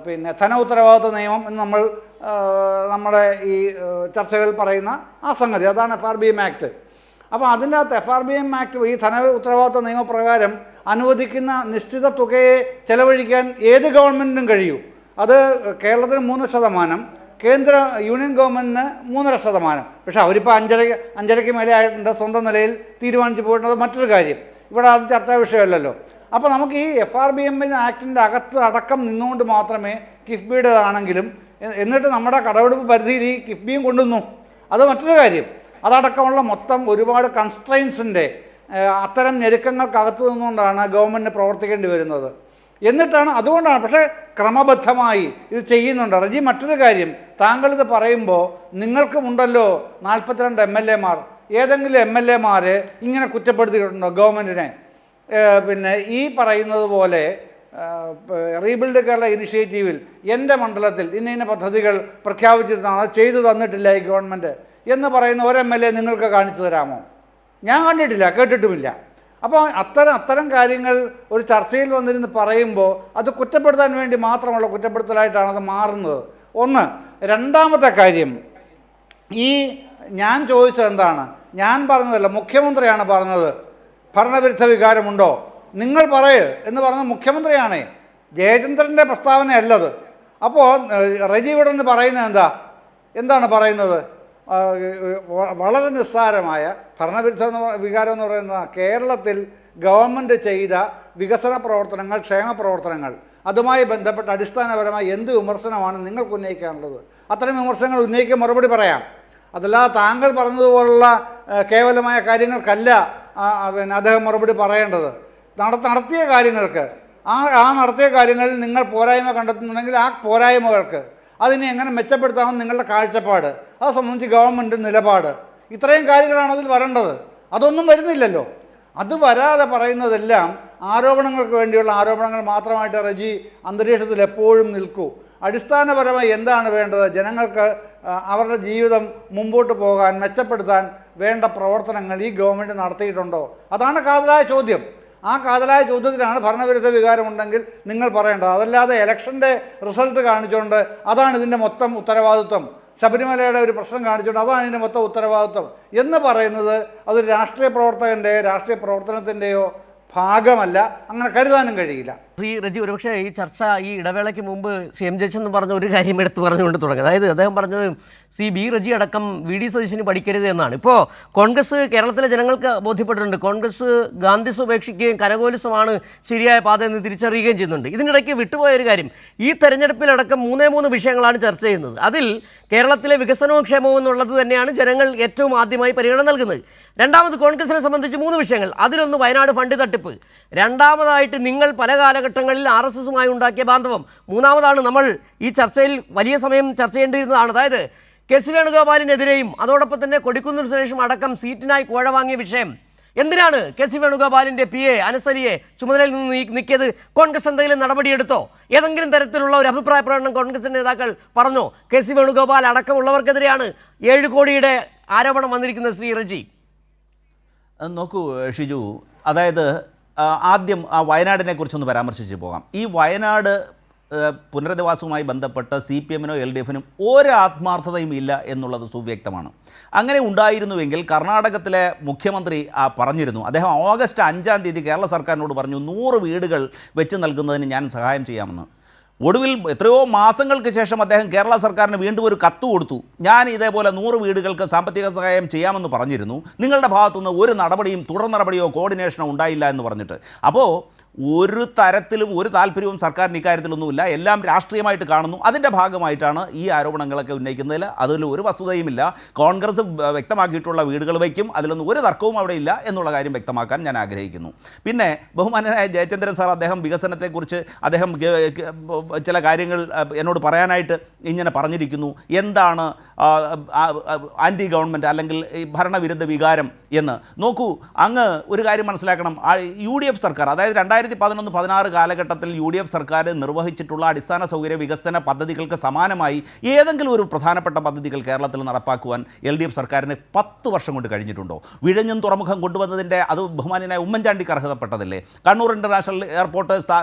പിന്നെ ധന ഉത്തരവാദിത്വ നിയമം എന്ന് നമ്മൾ നമ്മുടെ ഈ ചർച്ചകൾ പറയുന്ന ആ സംഗതി, അതാണ് FRBM ആക്ട്. അപ്പോൾ അതിൻ്റെ അകത്ത് FRBM ആക്ട് ഈ ധന ഉത്തരവാദിത്വ നിയമപ്രകാരം അനുവദിക്കുന്ന നിശ്ചിത തുകയെ ചെലവഴിക്കാൻ ഏത് ഗവൺമെൻറ്റിനും കഴിയൂ. അത് കേരളത്തിന് 3%, കേന്ദ്ര യൂണിയൻ ഗവൺമെൻറ്റിന് 3.5%. പക്ഷേ അവരിപ്പോൾ 5.5 മേലെ ആയിട്ടുണ്ട്, സ്വന്തം നിലയിൽ തീരുമാനിച്ചു പോയിട്ടുള്ളത് മറ്റൊരു കാര്യം. ഇവിടെ അത് ചർച്ചാ വിഷയമല്ലല്ലോ. അപ്പോൾ നമുക്ക് ഈ FRBM ആക്ടിൻ്റെ അകത്ത് അടക്കം നിന്നുകൊണ്ട് മാത്രമേ കിഫ്ബിയുടേതാണെങ്കിലും എന്നിട്ട് നമ്മുടെ കടമെടുപ്പ് പരിധിയിൽ ഈ കിഫ്ബിയും കൊണ്ടുവന്നു. അത് മറ്റൊരു കാര്യം. അതടക്കമുള്ള മൊത്തം ഒരുപാട് കൺസ്ട്രെയിൻസിൻ്റെ അത്തരം ഞെരുക്കങ്ങൾക്കകത്ത് നിന്നുകൊണ്ടാണ് ഗവൺമെൻറ് പ്രവർത്തിക്കേണ്ടി വരുന്നത്. എന്നിട്ടാണ് അതുകൊണ്ടാണ്. പക്ഷേ ക്രമബദ്ധമായി ഇത് ചെയ്യുന്നുണ്ട്. റജി, മറ്റൊരു കാര്യം, താങ്കളിത് പറയുമ്പോൾ നിങ്ങൾക്കുമുണ്ടല്ലോ 42 MLA-മാർ. ഏതെങ്കിലും MLA-മാർ ഇങ്ങനെ കുറ്റപ്പെടുത്തിയിട്ടുണ്ടോ ഗവൺമെൻറ്റിനെ? പിന്നെ ഈ പറയുന്നത് പോലെ റീബിൽഡ് കേരള ഇനിഷ്യേറ്റീവിൽ എൻ്റെ മണ്ഡലത്തിൽ ഇന്ന പദ്ധതികൾ പ്രഖ്യാപിച്ചിരുന്നതാണ്, അത് ചെയ്തു തന്നിട്ടില്ല ഈ ഗവൺമെൻറ് എന്ന് പറയുന്ന ഒരു MLA നിങ്ങൾക്ക് കാണിച്ചു തരാമോ? ഞാൻ കണ്ടിട്ടില്ല, കേട്ടിട്ടുമില്ല. അപ്പോൾ അത്തരം കാര്യങ്ങൾ ഒരു ചർച്ചയിൽ വന്നിരുന്ന് പറയുമ്പോൾ അത് കുറ്റപ്പെടുത്താൻ വേണ്ടി മാത്രമുള്ള കുറ്റപ്പെടുത്തലായിട്ടാണ് അത് മാറുന്നത്. ഒന്ന്. രണ്ടാമത്തെ കാര്യം, ഈ ഞാൻ ചോദിച്ചത് എന്താണ്? ഞാൻ പറഞ്ഞതല്ല, മുഖ്യമന്ത്രിയാണ് പറഞ്ഞത്. ഭരണവിരുദ്ധ വികാരമുണ്ടോ? നിങ്ങൾ പറയൂ എന്ന് പറഞ്ഞത് മുഖ്യമന്ത്രിയാണേ, ജയചന്ദ്രൻ്റെ പ്രസ്താവനയല്ലത്. അപ്പോൾ റജി ഇവിടെ നിന്ന് പറയുന്നത് എന്താണ് പറയുന്നത്? വളരെ നിസ്സാരമായ ഭരണവിരുദ്ധ വികാരം എന്ന് പറയുന്ന കേരളത്തിൽ ഗവൺമെൻറ് ചെയ്ത വികസന പ്രവർത്തനങ്ങൾ, ക്ഷേമ പ്രവർത്തനങ്ങൾ, അതുമായി ബന്ധപ്പെട്ട അടിസ്ഥാനപരമായി എന്ത് വിമർശനമാണ് നിങ്ങൾക്ക് ഉന്നയിക്കാനുള്ളത്? അത്തരം വിമർശനങ്ങൾ ഉന്നയിക്കാൻ മറുപടി പറയാം. അതല്ലാതെ താങ്കൾ പറഞ്ഞതുപോലുള്ള കേവലമായ കാര്യങ്ങൾക്കല്ല പിന്നെ അദ്ദേഹം മറുപടി പറയേണ്ടത്. നടത്തിയ കാര്യങ്ങൾക്ക്, ആ നടത്തിയ കാര്യങ്ങളിൽ നിങ്ങൾ പോരായ്മ കണ്ടെത്തുന്നുണ്ടെങ്കിൽ ആ പോരായ്മകൾക്ക് അതിനെ എങ്ങനെ മെച്ചപ്പെടുത്താമെന്ന് നിങ്ങളുടെ കാഴ്ചപ്പാട്, അത് സംബന്ധിച്ച് ഗവൺമെൻറ് നിലപാട്, ഇത്രയും കാര്യങ്ങളാണ് അതിൽ വരേണ്ടത്. അതൊന്നും വരുന്നില്ലല്ലോ. അത് വരാതെ പറയുന്നതെല്ലാം ആരോപണങ്ങൾക്ക് വേണ്ടിയുള്ള ആരോപണങ്ങൾ മാത്രമായിട്ട് റജി അന്തരീക്ഷത്തിൽ എപ്പോഴും നിൽക്കൂ. അടിസ്ഥാനപരമായി എന്താണ് വേണ്ടത്? ജനങ്ങൾക്ക് അവരുടെ ജീവിതം മുമ്പോട്ട് പോകാൻ, മെച്ചപ്പെടുത്താൻ വേണ്ട പ്രവർത്തനങ്ങൾ ഈ ഗവൺമെൻറ് നടത്തിയിട്ടുണ്ടോ? അതാണ് കാതലായ ചോദ്യം. ആ കാതലായ ചോദ്യത്തിനാണ് ഭരണവിരുദ്ധ വികാരമുണ്ടെങ്കിൽ നിങ്ങൾ പറയേണ്ടത്. അതല്ലാതെ ഇലക്ഷൻ്റെ റിസൾട്ട് കാണിച്ചുകൊണ്ട് അതാണ് ഇതിൻ്റെ മൊത്തം ഉത്തരവാദിത്വം, ശബരിമലയുടെ ഒരു പ്രശ്നം കാണിച്ചുകൊണ്ട് അതാണ് ഇതിൻ്റെ മൊത്തം ഉത്തരവാദിത്വം എന്ന് പറയുന്നത് അതൊരു രാഷ്ട്രീയ പ്രവർത്തകൻ്റെയോ രാഷ്ട്രീയ പ്രവർത്തനത്തിൻ്റെയോ ഭാഗമല്ല. അങ്ങനെ കരുതാനും കഴിയില്ല. ശ്രീ റജി, ഒരുപക്ഷെ ഈ ചർച്ച ഈ ഇടവേളയ്ക്ക് മുമ്പ് CM ജയച്ചന്ദ്രൻ പറഞ്ഞ ഒരു കാര്യം എടുത്ത് പറഞ്ഞുകൊണ്ട് തുടങ്ങി. അതായത് അദ്ദേഹം പറഞ്ഞത് ബി റജി അടക്കം VD സതീശന് പഠിക്കരുത് എന്നാണ്. ഇപ്പോൾ കോൺഗ്രസ് കേരളത്തിലെ ജനങ്ങൾക്ക് ബോധ്യപ്പെട്ടിട്ടുണ്ട്. കോൺഗ്രസ് ഗാന്ധിസ് ഉപേക്ഷിക്കുകയും കരകോലിസമാണ് ശരിയായ പാത എന്ന് തിരിച്ചറിയുകയും ചെയ്യുന്നുണ്ട്. ഇതിനിടയ്ക്ക് വിട്ടുപോയ ഒരു കാര്യം, ഈ തെരഞ്ഞെടുപ്പിലടക്കം 3 വിഷയങ്ങളാണ് ചർച്ച ചെയ്യുന്നത്. അതിൽ കേരളത്തിലെ വികസനവും ക്ഷേമവും എന്നുള്ളത് തന്നെയാണ് ജനങ്ങൾ ഏറ്റവും ആദ്യമായി പരിഗണന നൽകുന്നത്. രണ്ടാമത് കോൺഗ്രസിനെ സംബന്ധിച്ച് 3 വിഷയങ്ങൾ. അതിലൊന്ന് വയനാട് ഫണ്ട് തട്ടിപ്പ്, രണ്ടാമതായിട്ട് നിങ്ങൾ പല കാലഘട്ടങ്ങളിൽ RSSുമായി ഉണ്ടാക്കിയ ബാന്ധവം, മൂന്നാമതാണ് നമ്മൾ ഈ ചർച്ചയിൽ വലിയ സമയം ചർച്ച ചെയ്യേണ്ടിയിരുന്നതാണ്, അതായത് കെ.സി. വേണുഗോപാലിനെതിരെയും അതോടൊപ്പം തന്നെ കൊടിക്കുന്നിൽ സുരേഷും അടക്കം സീറ്റിനായി കോഴ വാങ്ങിയ വിഷയം. എന്തിനാണ് കെ സി വേണുഗോപാലിൻ്റെ PA അനസരിയെ ചുമതലയിൽ നിന്ന് നീക്കിയത്? കോൺഗ്രസ് എന്തെങ്കിലും നടപടിയെടുത്തോ? ഏതെങ്കിലും തരത്തിലുള്ള ഒരു അഭിപ്രായ പ്രകടനം കോൺഗ്രസിൻ്റെ നേതാക്കൾ പറഞ്ഞോ? കെ സി വേണുഗോപാൽ അടക്കമുള്ളവർക്കെതിരെയാണ് 7 കോടിയുടെ ആരോപണം വന്നിരിക്കുന്നത്. ശ്രീ റജി, നോക്കൂ ഷിജു, അതായത് ആദ്യം ആ വയനാടിനെ കുറിച്ചൊന്ന് പരാമർശിച്ച് പോകാം. ഈ വയനാട് പുനരധിവാസവുമായി ബന്ധപ്പെട്ട് CPM-നോ LDF-നും ഒരു ആത്മാർത്ഥതയും ഇല്ല എന്നുള്ളത് സുവ്യക്തമാണ്. അങ്ങനെ ഉണ്ടായിരുന്നുവെങ്കിൽ കർണാടകത്തിലെ മുഖ്യമന്ത്രി പറഞ്ഞിരുന്നു, അദ്ദേഹം ഓഗസ്റ്റ് 5-ാം തീയതി കേരള സർക്കാരിനോട് പറഞ്ഞു 100 വീടുകൾ വെച്ച് നൽകുന്നതിന് ഞാൻ സഹായം ചെയ്യാമെന്ന്. ഒടുവിൽ എത്രയോ മാസങ്ങൾക്ക് ശേഷം അദ്ദേഹം കേരള സർക്കാരിന് വീണ്ടും ഒരു കത്ത് കൊടുത്തു. ഞാൻ ഇതേപോലെ 100 വീടുകൾക്ക് സാമ്പത്തിക സഹായം ചെയ്യാമെന്ന് പറഞ്ഞിരുന്നു, നിങ്ങളുടെ ഭാഗത്തുനിന്ന് ഒരു നടപടിയും തുടർ നടപടിയോ കോർഡിനേഷനോ ഉണ്ടായില്ല എന്ന് പറഞ്ഞിട്ട്. അപ്പോൾ ഒരു തരത്തിലും ഒരു താല്പര്യവും സർക്കാരിന് ഇക്കാര്യത്തിലൊന്നുമില്ല, എല്ലാം രാഷ്ട്രീയമായിട്ട് കാണുന്നു. അതിൻ്റെ ഭാഗമായിട്ടാണ് ഈ ആരോപണങ്ങളൊക്കെ ഉന്നയിക്കുന്നതിൽ അതിൽ ഒരു വസ്തുതയുമില്ല. കോൺഗ്രസ് വ്യക്തമാക്കിയിട്ടുള്ള വീടുകൾ വയ്ക്കും, അതിലൊന്നും ഒരു തർക്കവും അവിടെ ഇല്ല എന്നുള്ള കാര്യം വ്യക്തമാക്കാൻ ഞാൻ ആഗ്രഹിക്കുന്നു. പിന്നെ ബഹുമാനനായ ജയചന്ദ്രൻ സാർ അദ്ദേഹം വികസനത്തെക്കുറിച്ച് അദ്ദേഹം ചില കാര്യങ്ങൾ എന്നോട് പറയാനായിട്ട് ഇങ്ങനെ പറഞ്ഞിരിക്കുന്നു. എന്താണ് ആൻറ്റി ഗവൺമെൻറ് അല്ലെങ്കിൽ ഈ ഭരണവിരുദ്ധ വികാരം എന്ന്. നോക്കൂ, അങ്ങ് ഒരു കാര്യം മനസ്സിലാക്കണം. UDF സർക്കാർ, അതായത് 2011-16 കാലഘട്ടത്തിൽ UDF സർക്കാർ നിർവഹിച്ചിട്ടുള്ള അടിസ്ഥാന സൗകര്യ വികസന പദ്ധതികൾക്ക് സമാനമായി ഏതെങ്കിലും ഒരു പ്രധാനപ്പെട്ട പദ്ധതികൾ കേരളത്തിൽ നടപ്പാക്കുവാൻ LDF സർക്കാരിന് 10 വർഷം കൊണ്ട് കഴിഞ്ഞിട്ടുണ്ടോ? വിഴിഞ്ഞം തുറമുഖം കൊണ്ടുവന്നതിൻ്റെ അത് ബഹുമാനായ ഉമ്മൻചാണ്ടിക്ക് അർഹതപ്പെട്ടതില്ലേ? കണ്ണൂർ ഇൻ്റർനാഷണൽ എയർപോർട്ട്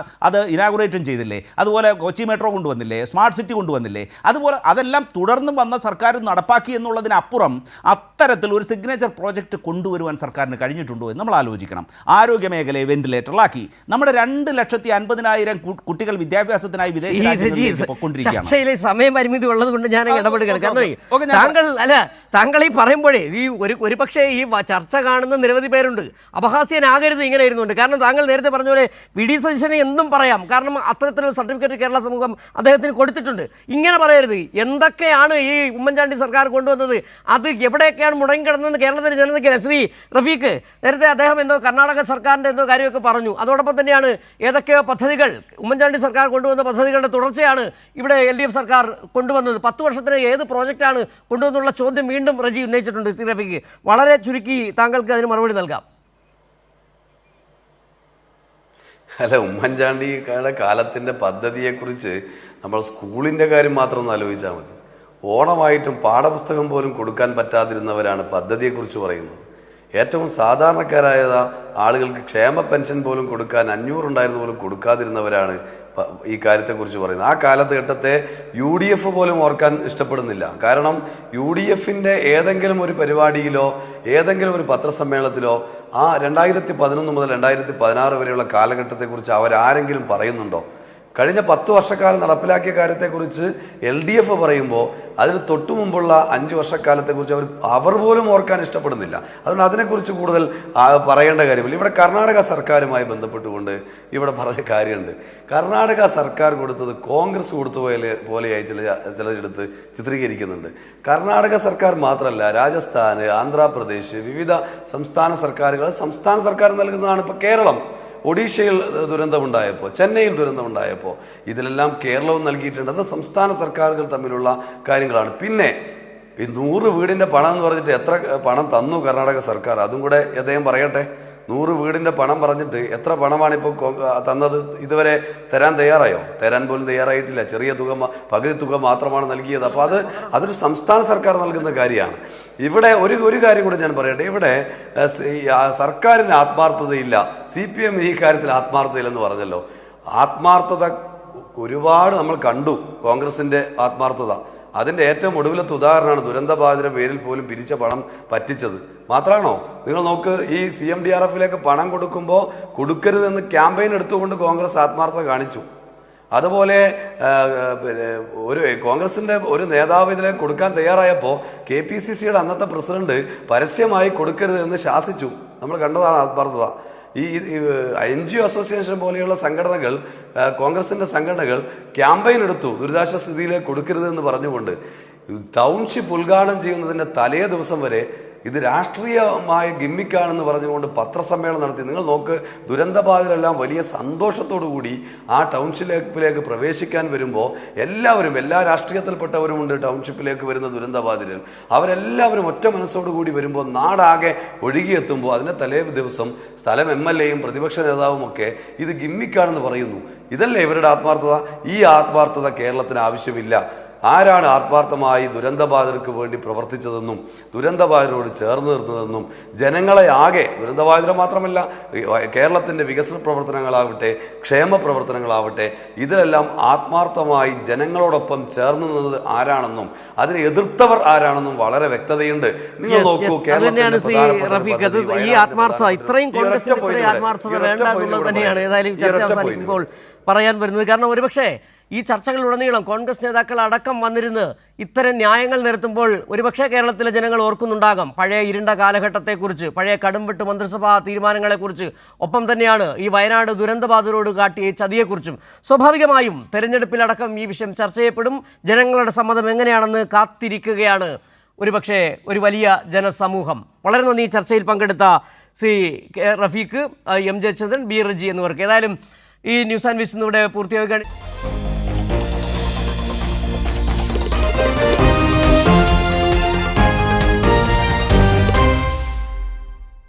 അത് ഇനാഗുറേറ്റും ചെയ്തില്ലേ? അതുപോലെ കൊച്ചി മെട്രോ കൊണ്ടുവന്നില്ലേ? സ്മാർട്ട് സിറ്റി കൊണ്ടുവന്നില്ലേ? അതുപോലെ അതെല്ലാം തുടർന്ന് വന്ന സർക്കാർ നടപ്പാക്കി എന്നുള്ളതിനപ്പുറം അത്തരത്തിൽ ഒരു സിഗ്നേച്ചർ പ്രോജക്റ്റ് കൊണ്ടുവരുവാൻ സർക്കാരിന് കഴിഞ്ഞിട്ടുണ്ടോ എന്ന് നമ്മൾ ആലോചിക്കണം. ആരോഗ്യ മേഖലയെ വെന്റിലേറ്ററിലാക്കി നമ്മുടെ 2,50,000 കുട്ടികൾ വിദ്യാഭ്യാസത്തിനായി വിദേശ രാജ്യങ്ങളിലേക്ക് പോയിക്കൊണ്ടിരിക്കുകയാണ്. ചർച്ചയിലെ സമയപരിമിതി ഉള്ളത് കൊണ്ട് ഞാൻ ഇടപെടുകയാണ്. കാരണം താങ്കൾ ഈ പറയുമ്പോഴേ ഒരു പക്ഷേ ഈ ചർച്ച കാണുന്ന നിരവധി പേരുണ്ട്. അപഹാസ്യനാകരുത് ഇങ്ങനെ ഇരുന്നുണ്ട്. കാരണം താങ്കൾ നേരത്തെ പറഞ്ഞ പോലെ VD സതീശനെ എന്തും പറയാം, കാരണം അത്തരത്തിലുള്ള സർട്ടിഫിക്കറ്റ് കേരള സമൂഹം അദ്ദേഹത്തിന് കൊടുത്തിട്ടുണ്ട്. ഇങ്ങനെ പറയരുത്. എന്തൊക്കെയാണ് ഈ ഉമ്മൻചാണ്ടി സർക്കാർ കൊണ്ടുവന്നത്, അത് എവിടെയൊക്കെയാണ് മുടങ്ങിക്കിടന്നതെന്ന് കേരളത്തിലെ ജനതയ്ക്ക്. ശ്രീ റഫീഖ്, നേരത്തെ അദ്ദേഹം എന്തോ കർണാടക സർക്കാരിൻ്റെ എന്തോ കാര്യമൊക്കെ പറഞ്ഞു. അതോടൊപ്പം തന്നെയാണ് ഏതൊക്കെയോ പദ്ധതികൾ ഉമ്മൻചാണ്ടി സർക്കാർ കൊണ്ടുവന്ന പദ്ധതികളുടെ തുടർച്ചയാണ് ഇവിടെ LDF സർക്കാർ കൊണ്ടുവന്നത്. 10 വർഷത്തിന് ഏത് പ്രോജക്റ്റാണ് കൊണ്ടുവന്നുള്ള ചോദ്യം വീണ്ടും റജി ഉന്നയിച്ചിട്ടുണ്ട്. ശ്രീ റഫീഖ്, വളരെ ചുരുക്കി താങ്കൾക്ക് അതിന് മറുപടി നൽകാം. അല്ല, ഉമ്മൻചാണ്ടിയുടെ കാലത്തിൻ്റെ പദ്ധതിയെക്കുറിച്ച് നമ്മൾ സ്കൂളിൻ്റെ കാര്യം മാത്രം ഒന്ന് ആലോചിച്ചാൽ മതി. ഓണമായിട്ടും പാഠപുസ്തകം പോലും കൊടുക്കാൻ പറ്റാതിരുന്നവരാണ് പദ്ധതിയെക്കുറിച്ച് പറയുന്നത്. ഏറ്റവും സാധാരണക്കാരായ ആളുകൾക്ക് ക്ഷേമ പെൻഷൻ പോലും കൊടുക്കാൻ 500 ഉണ്ടായിരുന്ന പോലും കൊടുക്കാതിരുന്നവരാണ് ഈ കാര്യത്തെക്കുറിച്ച് പറയുന്നത്. ആ കാലഘട്ടത്തെ UDF പോലും ഓർക്കാൻ ഇഷ്ടപ്പെടുന്നില്ല. കാരണം UDF-ന്റെ ഏതെങ്കിലും ഒരു പരിപാടിയിലോ ഏതെങ്കിലും ഒരു പത്രസമ്മേളനത്തിലോ ആ 2011 മുതൽ 2016 വരെയുള്ള കാലഘട്ടത്തെക്കുറിച്ച് അവരാരെങ്കിലും പറയുന്നുണ്ടോ? കഴിഞ്ഞ 10 വർഷക്കാലം നടപ്പിലാക്കിയ കാര്യത്തെക്കുറിച്ച് LDF പറയുമ്പോൾ അതിന് തൊട്ടു മുമ്പുള്ള 5 വർഷക്കാലത്തെക്കുറിച്ച് അവർ പോലും ഓർക്കാൻ ഇഷ്ടപ്പെടുന്നില്ല. അതുകൊണ്ട് അതിനെക്കുറിച്ച് കൂടുതൽ പറയേണ്ട കാര്യമില്ല. ഇവിടെ കർണാടക സർക്കാരുമായി ബന്ധപ്പെട്ടുകൊണ്ട് ഇവിടെ പറഞ്ഞ കാര്യമുണ്ട്. കർണാടക സർക്കാർ കൊടുത്തത് കോൺഗ്രസ് കൊടുത്ത പോലെയായി ചിലരെടുത്ത് ചിത്രീകരിക്കുന്നുണ്ട്. കർണാടക സർക്കാർ മാത്രമല്ല, രാജസ്ഥാൻ, ആന്ധ്രാപ്രദേശ്, വിവിധ സംസ്ഥാന സർക്കാരുകൾ സംസ്ഥാന സർക്കാർ നൽകുന്നതാണ്. ഇപ്പോൾ കേരളം, ഒഡീഷയിൽ ദുരന്തമുണ്ടായപ്പോൾ, ചെന്നൈയിൽ ദുരന്തമുണ്ടായപ്പോൾ ഇതിലെല്ലാം കേരളവും നൽകിയിട്ടുണ്ട്. അത് സംസ്ഥാന സർക്കാരുകൾ തമ്മിലുള്ള കാര്യങ്ങളാണ്. പിന്നെ ഈ 100 വീടിൻ്റെ പണം എന്ന് പറഞ്ഞിട്ട് എത്ര പണം തന്നു കർണാടക സർക്കാർ? അതും കൂടെ അദ്ദേഹം പറയട്ടെ. 100 വീടിൻ്റെ പണം പറഞ്ഞിട്ട് എത്ര പണമാണ് ഇപ്പോൾ തന്നത്? ഇതുവരെ തരാൻ തയ്യാറായോ? തരാൻ പോലും തയ്യാറായിട്ടില്ല. ചെറിയ തുക, പകുതി തുക മാത്രമാണ് നൽകിയത്. അപ്പോൾ അതൊരു സംസ്ഥാന സർക്കാർ നൽകുന്ന കാര്യമാണ്. ഇവിടെ ഒരു കാര്യം കൂടെ ഞാൻ പറയട്ടെ. ഇവിടെ സർക്കാരിന് ആത്മാർത്ഥതയില്ല, CPM ഈ കാര്യത്തിൽ ആത്മാർത്ഥതയില്ലെന്ന് പറഞ്ഞല്ലോ. ആത്മാർത്ഥത ഒരുപാട് നമ്മൾ കണ്ടു, കോൺഗ്രസിൻ്റെ ആത്മാർത്ഥത. അതിൻ്റെ ഏറ്റവും ഒടുവിലത്തെ ഉദാഹരണമാണ് ദുരന്തബാധിതരുടെ പേരിൽ പോലും പിരിച്ച പണം പറ്റിച്ചത്. മാത്രമാണോ? നിങ്ങൾ നോക്ക്, ഈ CMDRF-ലേക്ക് പണം കൊടുക്കുമ്പോൾ കൊടുക്കരുതെന്ന് ക്യാമ്പയിൻ എടുത്തുകൊണ്ട് കോൺഗ്രസ് ആത്മാർത്ഥത കാണിച്ചു. അതുപോലെ കോൺഗ്രസിൻ്റെ ഒരു നേതാവ് ഇതിലേക്ക് കൊടുക്കാൻ തയ്യാറായപ്പോൾ KPCC-യുടെ അന്നത്തെ പ്രസിഡന്റ് പരസ്യമായി കൊടുക്കരുത് എന്ന് ശാസിച്ചു. നമ്മൾ കണ്ടതാണ് ആത്മാർത്ഥത. ഈ NGO അസോസിയേഷൻ പോലെയുള്ള സംഘടനകൾ, കോൺഗ്രസിൻ്റെ സംഘടനകൾ ക്യാമ്പയിൻ എടുത്തു ദുരിതാശ്വാസ നിധിയിലേക്ക് കൊടുക്കരുതെന്ന് പറഞ്ഞുകൊണ്ട്. ടൗൺഷിപ്പ് ഉദ്ഘാടനം ചെയ്യുന്നതിൻ്റെ തലേ ദിവസം വരെ ഇത് രാഷ്ട്രീയമായ ഗിമ്മിക്കാണെന്ന് പറഞ്ഞുകൊണ്ട് പത്രസമ്മേളനം നടത്തി. നിങ്ങൾ നോക്ക്, ദുരന്തബാധിതരെല്ലാം വലിയ സന്തോഷത്തോടു കൂടി ആ ടൗൺഷിപ്പിലേക്ക് പ്രവേശിക്കാൻ വരുമ്പോൾ എല്ലാവരും, എല്ലാ രാഷ്ട്രീയത്തിൽപ്പെട്ടവരുമുണ്ട് ടൗൺഷിപ്പിലേക്ക് വരുന്ന ദുരന്തബാധിതർ. അവരെല്ലാവരും ഒറ്റ മനസ്സോടുകൂടി വരുമ്പോൾ നാടാകെ ഒഴുകിയെത്തുമ്പോൾ അതിൻ്റെ തലേ ദിവസം സ്ഥലം MLA യും പ്രതിപക്ഷ നേതാവുമൊക്കെ ഇത് ഗിമ്മിക്കാണെന്ന് പറയുന്നു. ഇതല്ലേ ഇവരുടെ ആത്മാർത്ഥത? ഈ ആത്മാർത്ഥത കേരളത്തിന് ആവശ്യമില്ല. ആരാണ് ആത്മാർത്ഥമായി ദുരന്തബാധിതർക്ക് വേണ്ടി പ്രവർത്തിച്ചതെന്നും ദുരന്തബാധിതരോട് ചേർന്ന് നിർന്നതെന്നും ജനങ്ങളെ ആകെ, ദുരന്തബാധിതരെ മാത്രമല്ല, കേരളത്തിൻ്റെ വികസന പ്രവർത്തനങ്ങളാവട്ടെ, ക്ഷേമ പ്രവർത്തനങ്ങളാവട്ടെ, ഇതിലെല്ലാം ആത്മാർത്ഥമായി ജനങ്ങളോടൊപ്പം ചേർന്ന് നിന്നത് ആരാണെന്നും അതിനെ എതിർത്തവർ ആരാണെന്നും വളരെ വ്യക്തതയുണ്ട്. നിങ്ങൾ നോക്കൂ, ഈ ആത്മാർത്ഥത, ഇത്രയും ആത്മാർത്ഥത വേണ്ട എന്നുള്ളത് തന്നെയാണ് ഏതായാലും ചർച്ച അവസാനിക്കുമ്പോൾ പറയാൻ വരുന്നത്. കാരണം ഒരുപക്ഷെ ഈ ചർച്ചകളിലുടനീളം കോൺഗ്രസ് നേതാക്കൾ അടക്കം വന്നിരുന്ന് ഇത്തരം ന്യായങ്ങൾ നിരത്തുമ്പോൾ ഒരുപക്ഷെ കേരളത്തിലെ ജനങ്ങൾ ഓർക്കുന്നുണ്ടാകാം പഴയ ഇരുണ്ട കാലഘട്ടത്തെക്കുറിച്ച്, പഴയ കടുംവെട്ട് മന്ത്രിസഭാ തീരുമാനങ്ങളെക്കുറിച്ച്. ഒപ്പം തന്നെയാണ് ഈ വയനാട് ദുരന്തബാധിതരോട് കാട്ടിയ ചതിയെക്കുറിച്ചും. സ്വാഭാവികമായും തെരഞ്ഞെടുപ്പിലടക്കം ഈ വിഷയം ചർച്ച ചെയ്യപ്പെടും. ജനങ്ങളുടെ സമ്മതം എങ്ങനെയാണെന്ന് കാത്തിരിക്കുകയാണ് ഒരുപക്ഷെ ഒരു വലിയ ജനസമൂഹം. വളരെ നന്ദി ചർച്ചയിൽ പങ്കെടുത്ത ശ്രീ റഫീഖ്, MJ ചന്ദ്രൻ, B. റജി എന്നിവർക്ക്. ഏതായാലും ഈ ന്യൂസ് ആൻഡ് വിസ് ഇന്നിവിടെ പൂർത്തിയാവുകയാണ്.